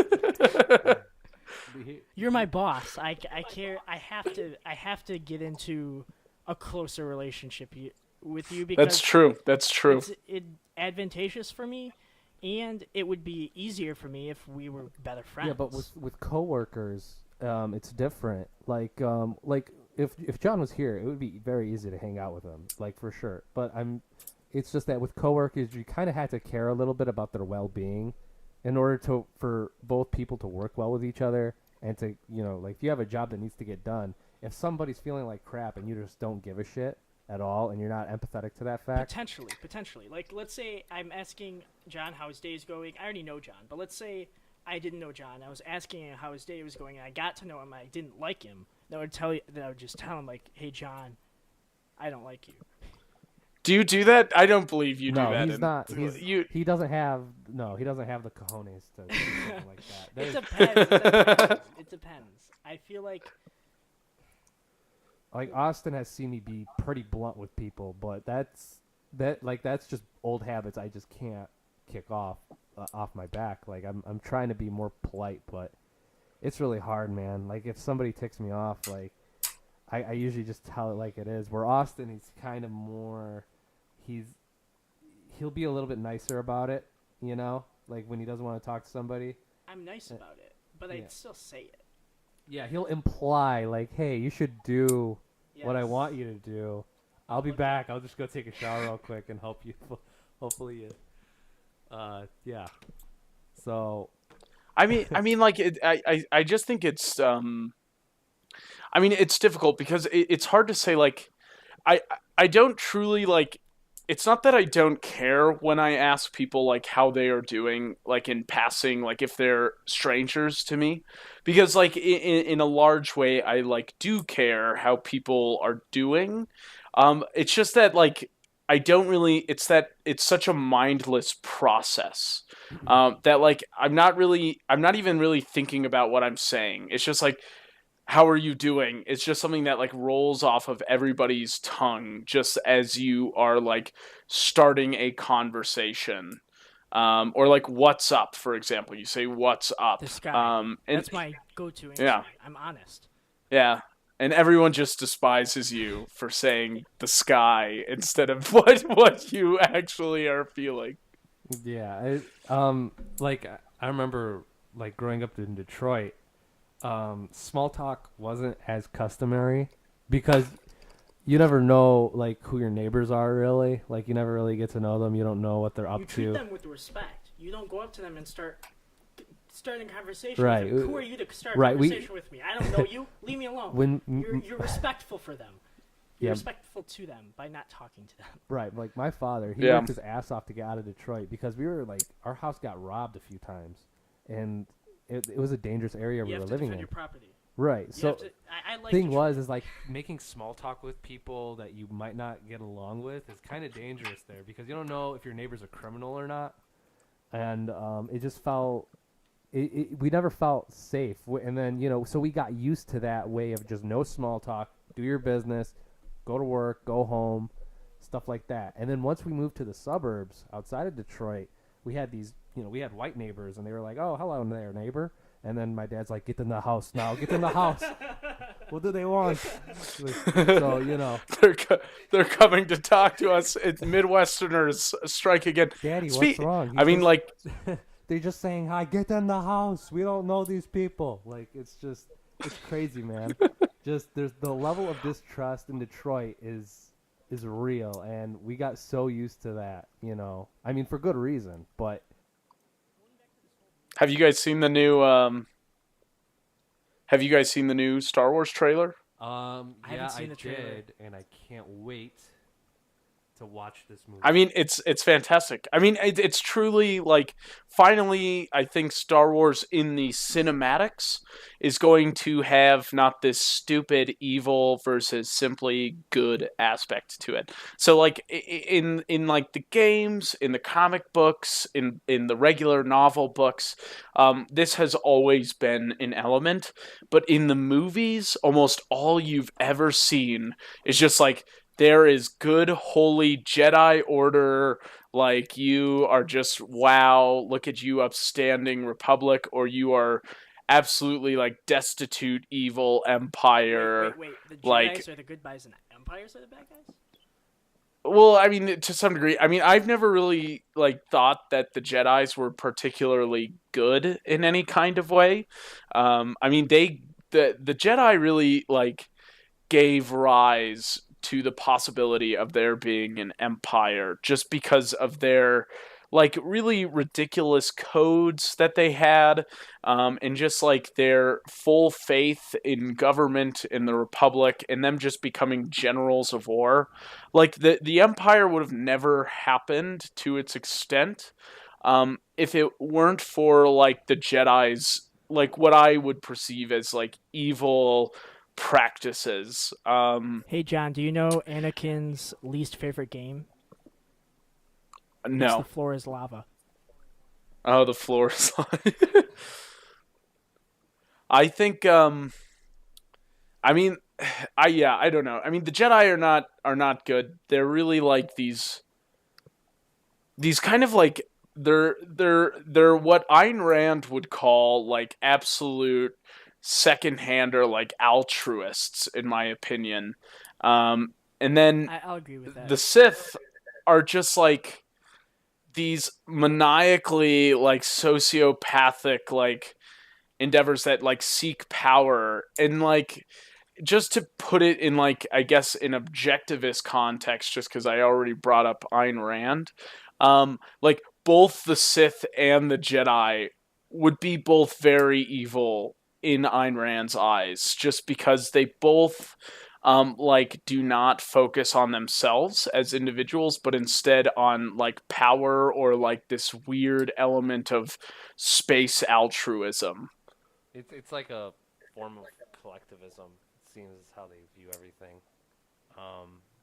You're my boss. I care. I have to get into a closer relationship with you because That's true. That's true. it's advantageous for me, and it would be easier for me if we were better friends. yeah, but with coworkers, it's different. Like if John was here, it would be very easy to hang out with him, like for sure. But it's just that with coworkers, you kind of had to care a little bit about their well-being in order for both people to work well with each other and to like if you have a job that needs to get done, if somebody's feeling like crap and you just don't give a shit at all and you're not empathetic to that fact. Potentially. Like, let's say I'm asking John how his day is going. I already know John, but let's say I didn't know John. I was asking him how his day was going, and I got to know him. And I didn't like him. Then I would just tell him like, "Hey, John, I don't like you." Do you do that? I don't believe you do No, that. he's not. You He doesn't have the cojones to do something like that. It There's- depends. It depends. I feel like Like Austin has seen me be pretty blunt with people, but that's just old habits I just can't kick off my back. Like I'm trying to be more polite, but it's really hard, man. Like if somebody ticks me off, like I usually just tell it like it is. Where Austin, he's kind of more, he'll be a little bit nicer about it, like when he doesn't want to talk to somebody. I'm nice about it, but Yeah. I'd still say it. Yeah, he'll imply like, "Hey, you should do what I Yes. want you to do. I'll be Okay. back. I'll just go take a shower real quick and help you." Hopefully, yeah. So, I mean, like I just think it's I mean, it's difficult because it's hard to say like I don't truly like it's not that I don't care when I ask people like how they are doing, like in passing, like if they're strangers to me, because like in a large way I like do care how people are doing. It's just that like I don't really. It's that it's such a mindless process. That like I'm not even really thinking about what I'm saying. It's just like how are you doing? It's just something that like rolls off of everybody's tongue just as you are like starting a conversation. Or like what's up, for example. You say what's up. This guy. And That's my go-to answer. yeah, I'm honest. yeah. And everyone just despises you for saying the sky instead of what you actually are feeling. Yeah, like I remember like growing up in Detroit, small talk wasn't as customary because you never know like who your neighbors are really. Like you never really get to know them. You don't know what they're up You treat to. them with respect. You don't go up to them and starting a conversation Right. with them. Who are you to start a Right, conversation with me? I don't know you. Leave me alone. When You're respectful for them. You're Yeah. respectful to them by not talking to them. Right, like my father, he Yeah. worked his ass off to get out of Detroit because we were like our house got robbed a few times, and it was a dangerous area we You were have to living defend in. your property. Right, You so have to, I like thing Detroit. was is like making small talk with people that you might not get along with is kind of dangerous there because you don't know if your neighbor's a criminal or not, and it just felt we never felt safe. And then so we got used to that way of just no small talk, do your business, go to work, go home, stuff like that. And then once we moved to the suburbs outside of Detroit, we had these we had white neighbors, and they were like, oh, hello there, neighbor. And then my dad's like, get in the house now. Get in the house. What do they want? So, They're coming to talk to us. It's Midwesterners strike again. Daddy, what's wrong? I mean, like, they're just saying, hi, get in the house. We don't know these people. Like, it's crazy, man. Just, there's the level of distrust in Detroit is real. And we got so used to that, I mean, for good reason, but. Have you guys seen the new Star Wars trailer? I haven't seen the trailer. did, and I can't wait to watch this movie. I mean, it's fantastic. I mean, it's truly like finally, I think Star Wars in the cinematics is going to have not this stupid evil versus simply good aspect to it. So like in like the games, in the comic books, in the regular novel books, this has always been an element. But in the movies, almost all you've ever seen is just like there is good, holy Jedi Order, like you are just, wow, look at you, upstanding Republic, or you are absolutely, like, destitute, evil Empire. Wait. The Jedi's like, are the good guys and the Empires are the bad guys? well, I mean, to some degree. I mean, I've never really, like, thought that the Jedis were particularly good in any kind of way. I mean, the Jedi really, like, gave rise to the possibility of there being an empire just because of their like really ridiculous codes that they had, and just like their full faith in government in the Republic and them just becoming generals of war. Like the empire would have never happened to its extent, if it weren't for like the Jedi's, like what I would perceive as like evil practices. Hey, John, do you know Anakin's least favorite game? It's No. The Floor is Lava. Oh, the floor is I think I mean I don't know. I mean the Jedi are not good. They're really like these kind of like they're what Ayn Rand would call like absolute second-hander, like altruists, in my opinion. And then I'll agree with that. the Sith are just like these maniacally like sociopathic like endeavors that like seek power, and like just to put it in like I guess an objectivist context, just because I already brought up Ayn Rand, like both the Sith and the Jedi would be both very evil in Ayn Rand's eyes, just because they both like do not focus on themselves as individuals, but instead on like power or like this weird element of space altruism. It's like a form of collectivism. It seems is how they view everything.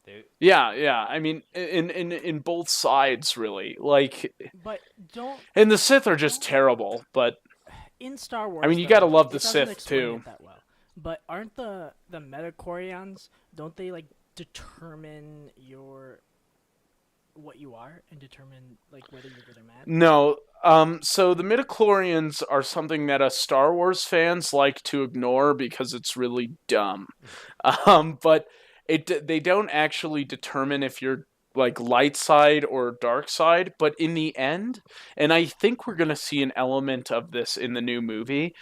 They Yeah, yeah. I mean, in both sides, really. Like, But don't and the Sith are just terrible. But in Star I Wars mean, you gotta though, love the it doesn't Sith explain too. it that well. But aren't the Metacorians, don't they like determine your what you are and determine like whether you're good or bad? No. So the midichlorians are something that us Star Wars fans like to ignore because it's really dumb. But they don't actually determine if you're like light side or dark side, but in the end, and I think we're gonna see an element of this in the new movie.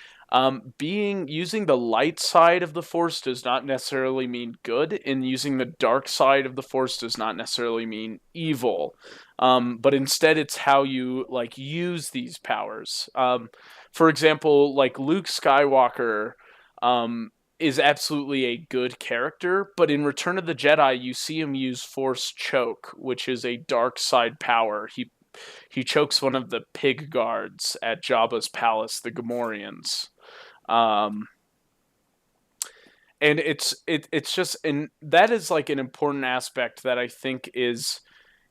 Being using the light side of the force does not necessarily mean good, and using the dark side of the force does not necessarily mean evil. But instead, it's how you like use these powers. For example, like Luke Skywalker is absolutely a good character, but in Return of the Jedi, you see him use Force Choke, which is a dark side power. He chokes one of the pig guards at Jabba's palace, the Gamorreans. Um, and it's just, and that is like an important aspect that I think is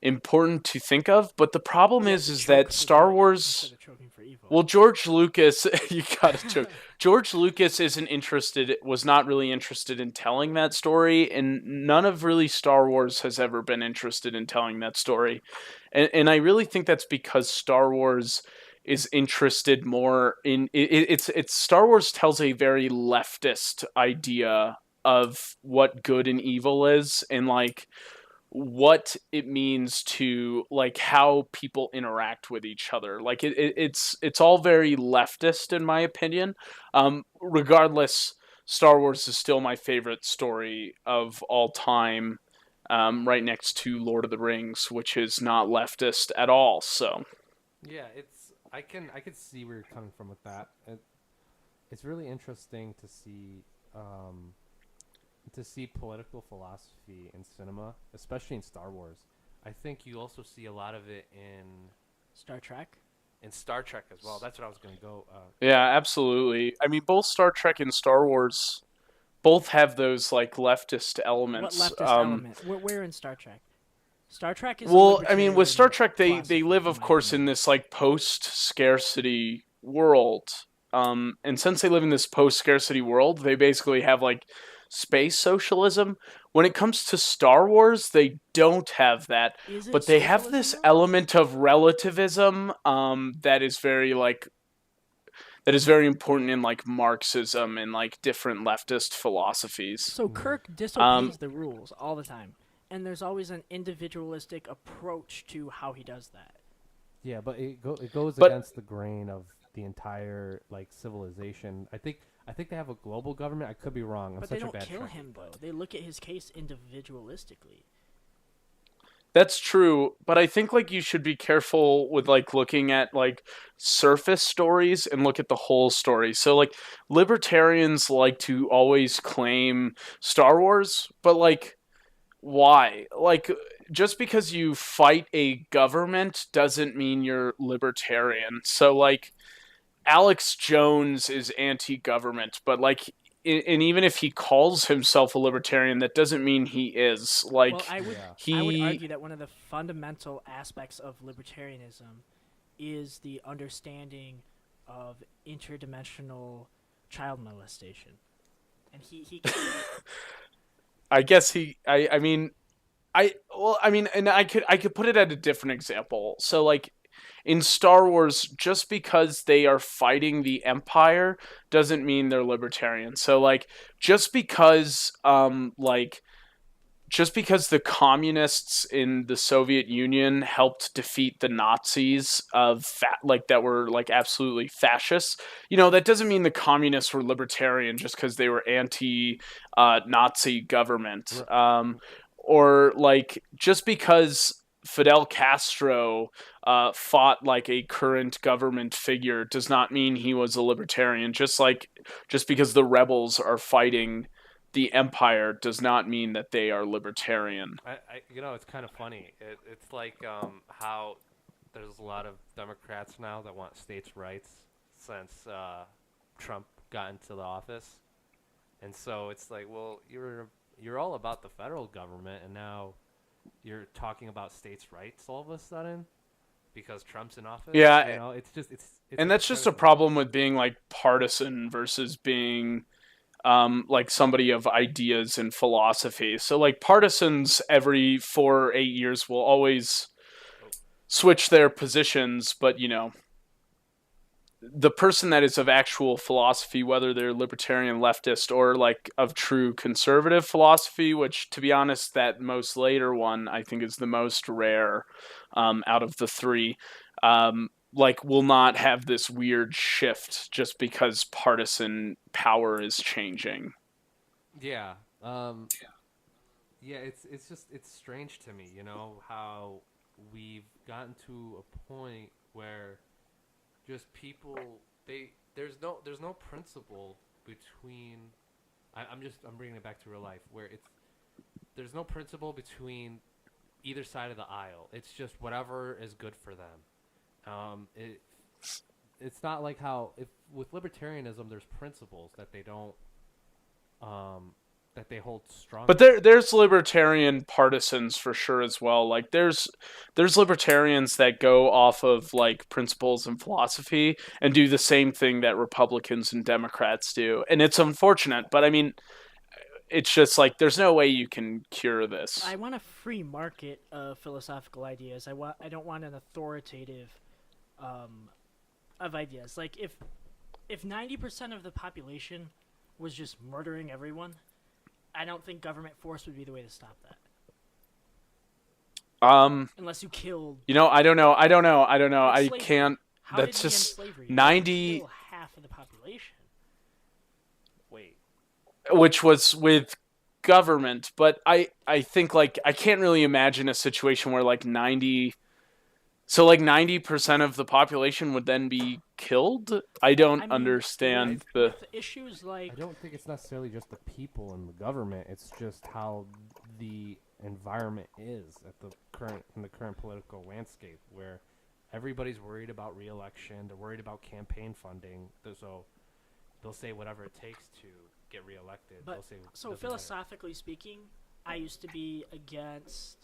important to think of. But the problem You have to is choke that for Star good Wars. instead of choking for evil. Well, George Lucas, you gotta choke. George Lucas isn't interested, was not really interested in telling that story, and none of really Star Wars has ever been interested in telling that story. And I really think that's because Star Wars is interested more in it's Star Wars tells a very leftist idea of what good and evil is, and like what it means to like how people interact with each other. Like it's all very leftist in my opinion. Regardless, Star Wars is still my favorite story of all time, right next to Lord of the Rings, which is not leftist at all. So Yeah, it's I can see where you're coming from with that. It's really interesting to see political philosophy in cinema, especially in Star Wars. I think you also see a lot of it Star Trek. in Star Trek as well. That's what I was going to go. yeah, absolutely. I mean, both Star Trek and Star Wars both have those like leftist What elements. leftist element? Where in Star Trek? Star Trek is a Well, I mean, with Star libertarian Trek, they philosophy, live, in of my course, in opinion. this like post scarcity world. And since they live in this post scarcity world, they basically have like space socialism. When it comes to Star Wars, they don't have that, Is it but they have socialism this though? element of relativism that is very like that is very important in like Marxism and like different leftist philosophies. So Mhm. Kirk Um, disobeys the rules all the time, and there's always an individualistic approach to how he does that. Yeah, but it goes but against the grain of the entire like civilization. I think they have a global government. I could be wrong. I'm But they such a don't bad kill Trekkie, him though. but They look at his case individualistically. That's true, but I think like you should be careful with like looking at like surface stories and look at the whole story. So like libertarians like to always claim Star Wars, but like why? Like just because you fight a government doesn't mean you're libertarian. So like Alex Jones is anti-government, but like and even if he calls himself a libertarian, that doesn't mean he is. Well, Like yeah, I would he argue that one of the fundamental aspects of libertarianism is the understanding of interdimensional child molestation. And he I guess I mean I mean and I could put it at a different example. So like in Star Wars, just because they are fighting the Empire doesn't mean they're libertarian. So like just because just because the communists in the Soviet Union helped defeat the Nazis like that were like absolutely fascists, that doesn't mean the communists were libertarian just because they were anti Nazi government. R- Or like just because Fidel Castro fought like a current government figure does not mean he was a libertarian. Just because the rebels are fighting the empire does not mean that they are libertarian. It's kind of funny. It's like how there's a lot of Democrats now that want states' rights since Trump got into the office, and so it's like, well, you're all about the federal government, and now you're talking about states' rights all of a sudden because Trump's in office. Yeah, It's and that's just a problem with being like partisan versus being like somebody of ideas and philosophy. So like partisans every 4 or 8 years will always switch their positions, but the person that is of actual philosophy, whether they're libertarian, leftist, or like of true conservative philosophy, which to be honest, that most later one I think is the most rare out of the three, like will not have this weird shift just because partisan power is changing. yeah. Yeah, it's strange to me, how we've gotten to a point where just people there's no principle between I'm bringing it back to real life where there's no principle between either side of the aisle. It's just whatever is good for them. It's not like how if with libertarianism there's principles that they don't that they hold strong. But there's libertarian partisans for sure as well. Like there's libertarians that go off of like principles and philosophy and do the same thing that Republicans and Democrats do. And it's unfortunate, but I mean it's just like there's no way you can cure this. I want a free market of philosophical ideas. I don't want an authoritative of ideas. Like if 90% of the population was just murdering everyone, I don't think government force would be the way to stop that. Unless you killed. I don't know. Like I slavery. can't. How That's did we just end slavery? 90. Kill half of the population. Wait. Which was with government, but I think like I can't really imagine a situation where like 90% of the population would then be killed. I don't understand with issues like I don't think it's necessarily just the people and the government. It's just how the environment is in the current political landscape, where everybody's worried about re-election. They're worried about campaign funding. So they'll say whatever it takes to get reelected. But so philosophically speaking, I used to be against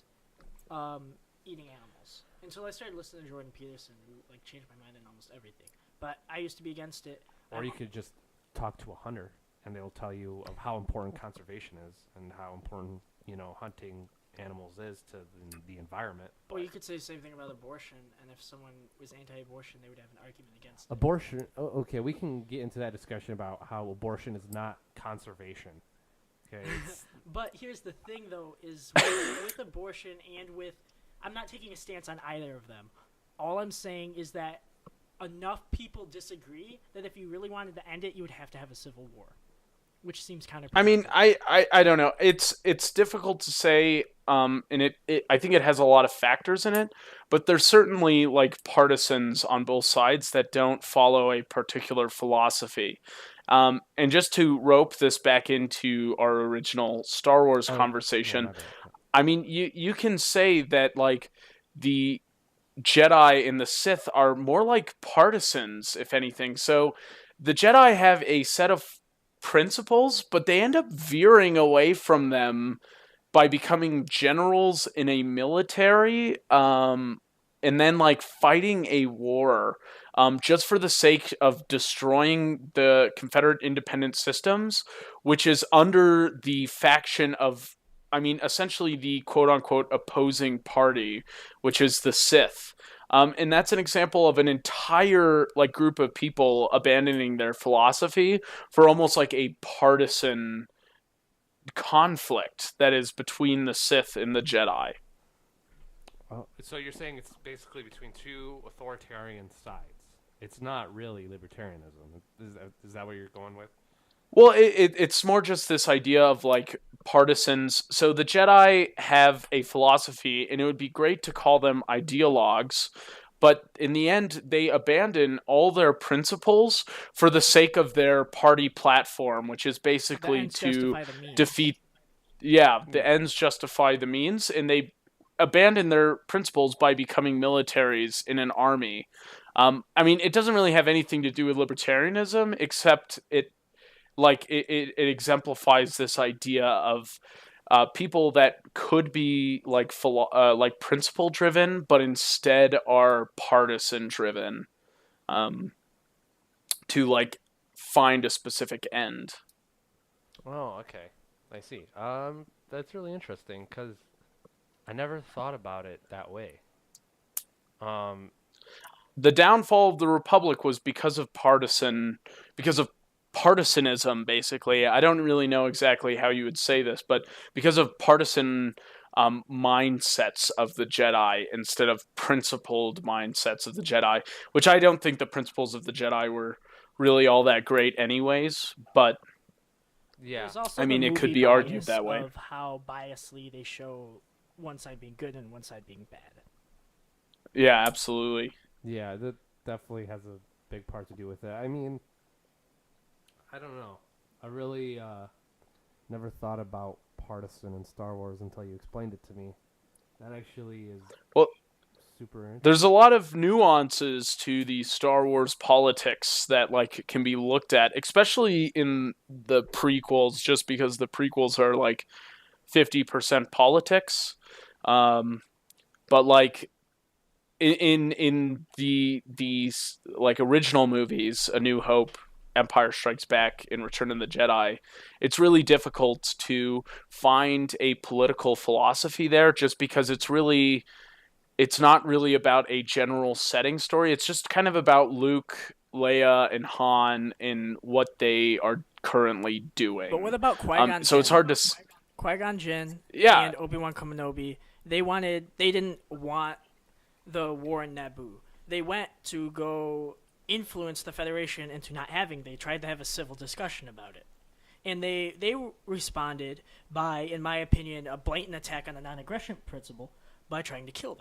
eating animals until I started listening to Jordan Peterson, who like changed my mind on almost everything. But I used to be against it. Or you could just talk to a hunter, and they'll tell you of how important conservation is and how important hunting animals is to the environment. Or you could say the same thing about abortion, and if someone was anti-abortion, they would have an argument against it. Abortion. Okay, we can get into that discussion about how abortion is not conservation. Okay. But here's the thing, though, is with abortion and with, I'm not taking a stance on either of them. All I'm saying is that enough people disagree that if you really wanted to end it, you would have to have a civil war, which seems counterproductive. I mean, I don't know. It's difficult to say, and I think it has a lot of factors in it, but there's certainly like partisans on both sides that don't follow a particular philosophy. And just to rope this back into our original Star Wars conversation, I mean, you can say that like the Jedi and the Sith are more like partisans, if anything. So the Jedi have a set of principles, but they end up veering away from them by becoming generals in a military, and then like fighting a war, just for the sake of destroying the Confederate independent systems, which is under the faction of, I mean, essentially the quote-unquote opposing party, which is the Sith. And that's an example of an entire like group of people abandoning their philosophy for almost like a partisan conflict that is between the Sith and the Jedi. So you're saying it's basically between two authoritarian sides. It's not really libertarianism. Is that what you're going with? Well, it's more just this idea of like partisans. So the Jedi have a philosophy, and it would be great to call them ideologues, but in the end, they abandon all their principles for the sake of their party platform, which is The basically ends to justify the means. defeat. Yeah, the ends justify the means, and they abandon their principles by becoming militaries in an army. I mean, it doesn't really have anything to do with libertarianism, except it exemplifies this idea of people that could be like principle driven, but instead are partisan driven, um, to like find a specific end. Oh, okay. I see. That's really interesting because I never thought about it that way. Um, The downfall of the republic was because of partisanism. Basically, I don't really know exactly how you would say this, but because of partisan mindsets of the Jedi instead of principled mindsets of the Jedi, which I don't think the principles of the Jedi were really all that great anyways, but yeah. There's also I mean, the it could movie be argued bias that way. of how biasly they show one side being good and one side being bad. Yeah, absolutely. Yeah, that definitely has a big part to do with it. I mean, I don't know. I really never thought about partisan in Star Wars until you explained it to me. That actually is Well, super interesting. there's a lot of nuances to the Star Wars politics that like can be looked at, especially in the prequels, just because the prequels are like 50% politics. But like in these like original movies, A New Hope, Empire Strikes Back, and Return of the Jedi, it's really difficult to find a political philosophy there, just because it's not really about a general setting story. It's just kind of about Luke, Leia, and Han and what they are currently doing. But what about Qui-Gon So it's Jinn? hard to. Qui-Gon Jinn Yeah. and Obi-Wan Kenobi, they didn't want the war in Naboo. They went to go influence the Federation into not having. They tried to have a civil discussion about it. And they responded by, in my opinion, a blatant attack on the non-aggression principle by trying to kill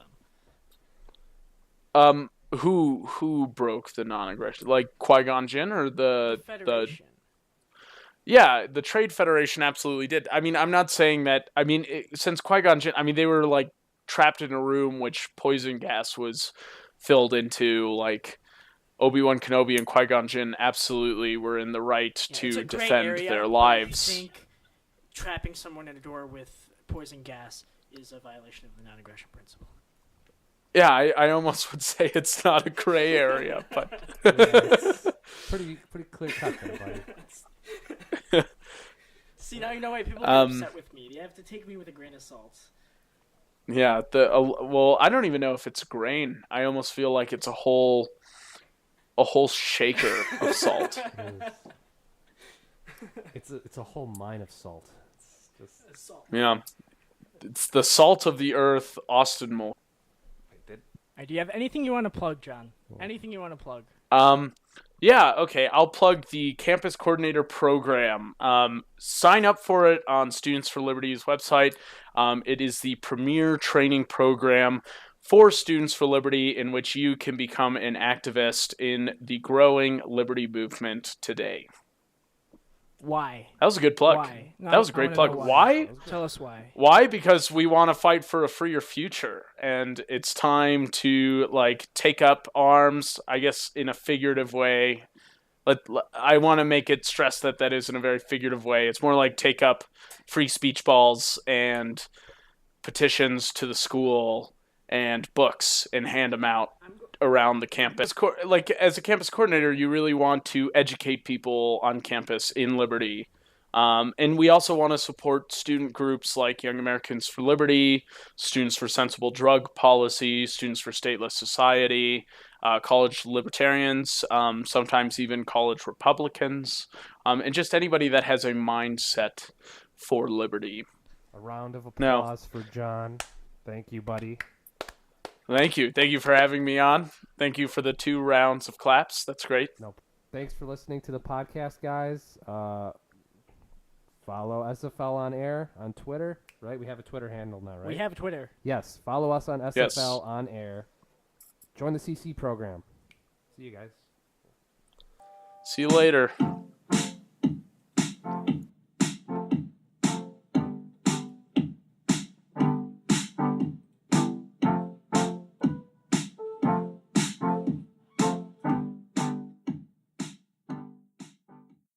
them. Who broke the non-aggression? Like Qui-Gon Jinn or The Federation. Yeah, the Trade Federation absolutely did. I mean, I'm not saying that. I mean, since Qui-Gon Jinn, I mean, they were like trapped in a room which poison gas was filled into. Like Obi-Wan Kenobi and Qui-Gon Jinn absolutely were in the right It's to a gray defend area, their but lives. I think trapping someone in a door with poison gas is a violation of the non-aggression principle. Yeah, I almost would say it's not a gray area, but pretty clear cut there, buddy. See, now you know why people get upset with me. You have to take me with a grain of salt. yeah. Well, I don't even know if it's grain. I almost feel like it's a whole shaker of salt. It's a whole mine of salt. It's just Salt. Yeah, it's the salt of the earth, Austin Moore. Do you have anything you want to plug, John? Anything you want to plug? Yeah, okay. I'll plug the Campus Coordinator Program. Sign up for it on Students for Liberty's website. It is the premier training program for Students for Liberty in which you can become an activist in the growing liberty movement today. Why? That was a good plug. Why? No, That was a I great wanna plug. know Why? Tell us why. Why? Because we want to fight for a freer future, and it's time to like take up arms. I guess in a figurative way. I want to make it stress that is in a very figurative way. It's more like take up free speech balls and petitions to the school and books and hand them out around the campus. Like as a campus coordinator, you really want to educate people on campus in Liberty. And we also want to support student groups like Young Americans for Liberty, Students for Sensible Drug Policy, Students for Stateless Society, college libertarians, sometimes even college Republicans, and just anybody that has a mindset for liberty. a round of applause for John. Thank you, buddy. Thank you. Thank you for having me on. Thank you for the 2 rounds of claps. That's great. Nope. Thanks for listening to the podcast, guys. Follow SFL-on-Air on Twitter, right? We have a Twitter handle now, right? We have Twitter. Yes. Follow us on Yes. SFL-on-Air. Join the CC program. See you guys. See you later.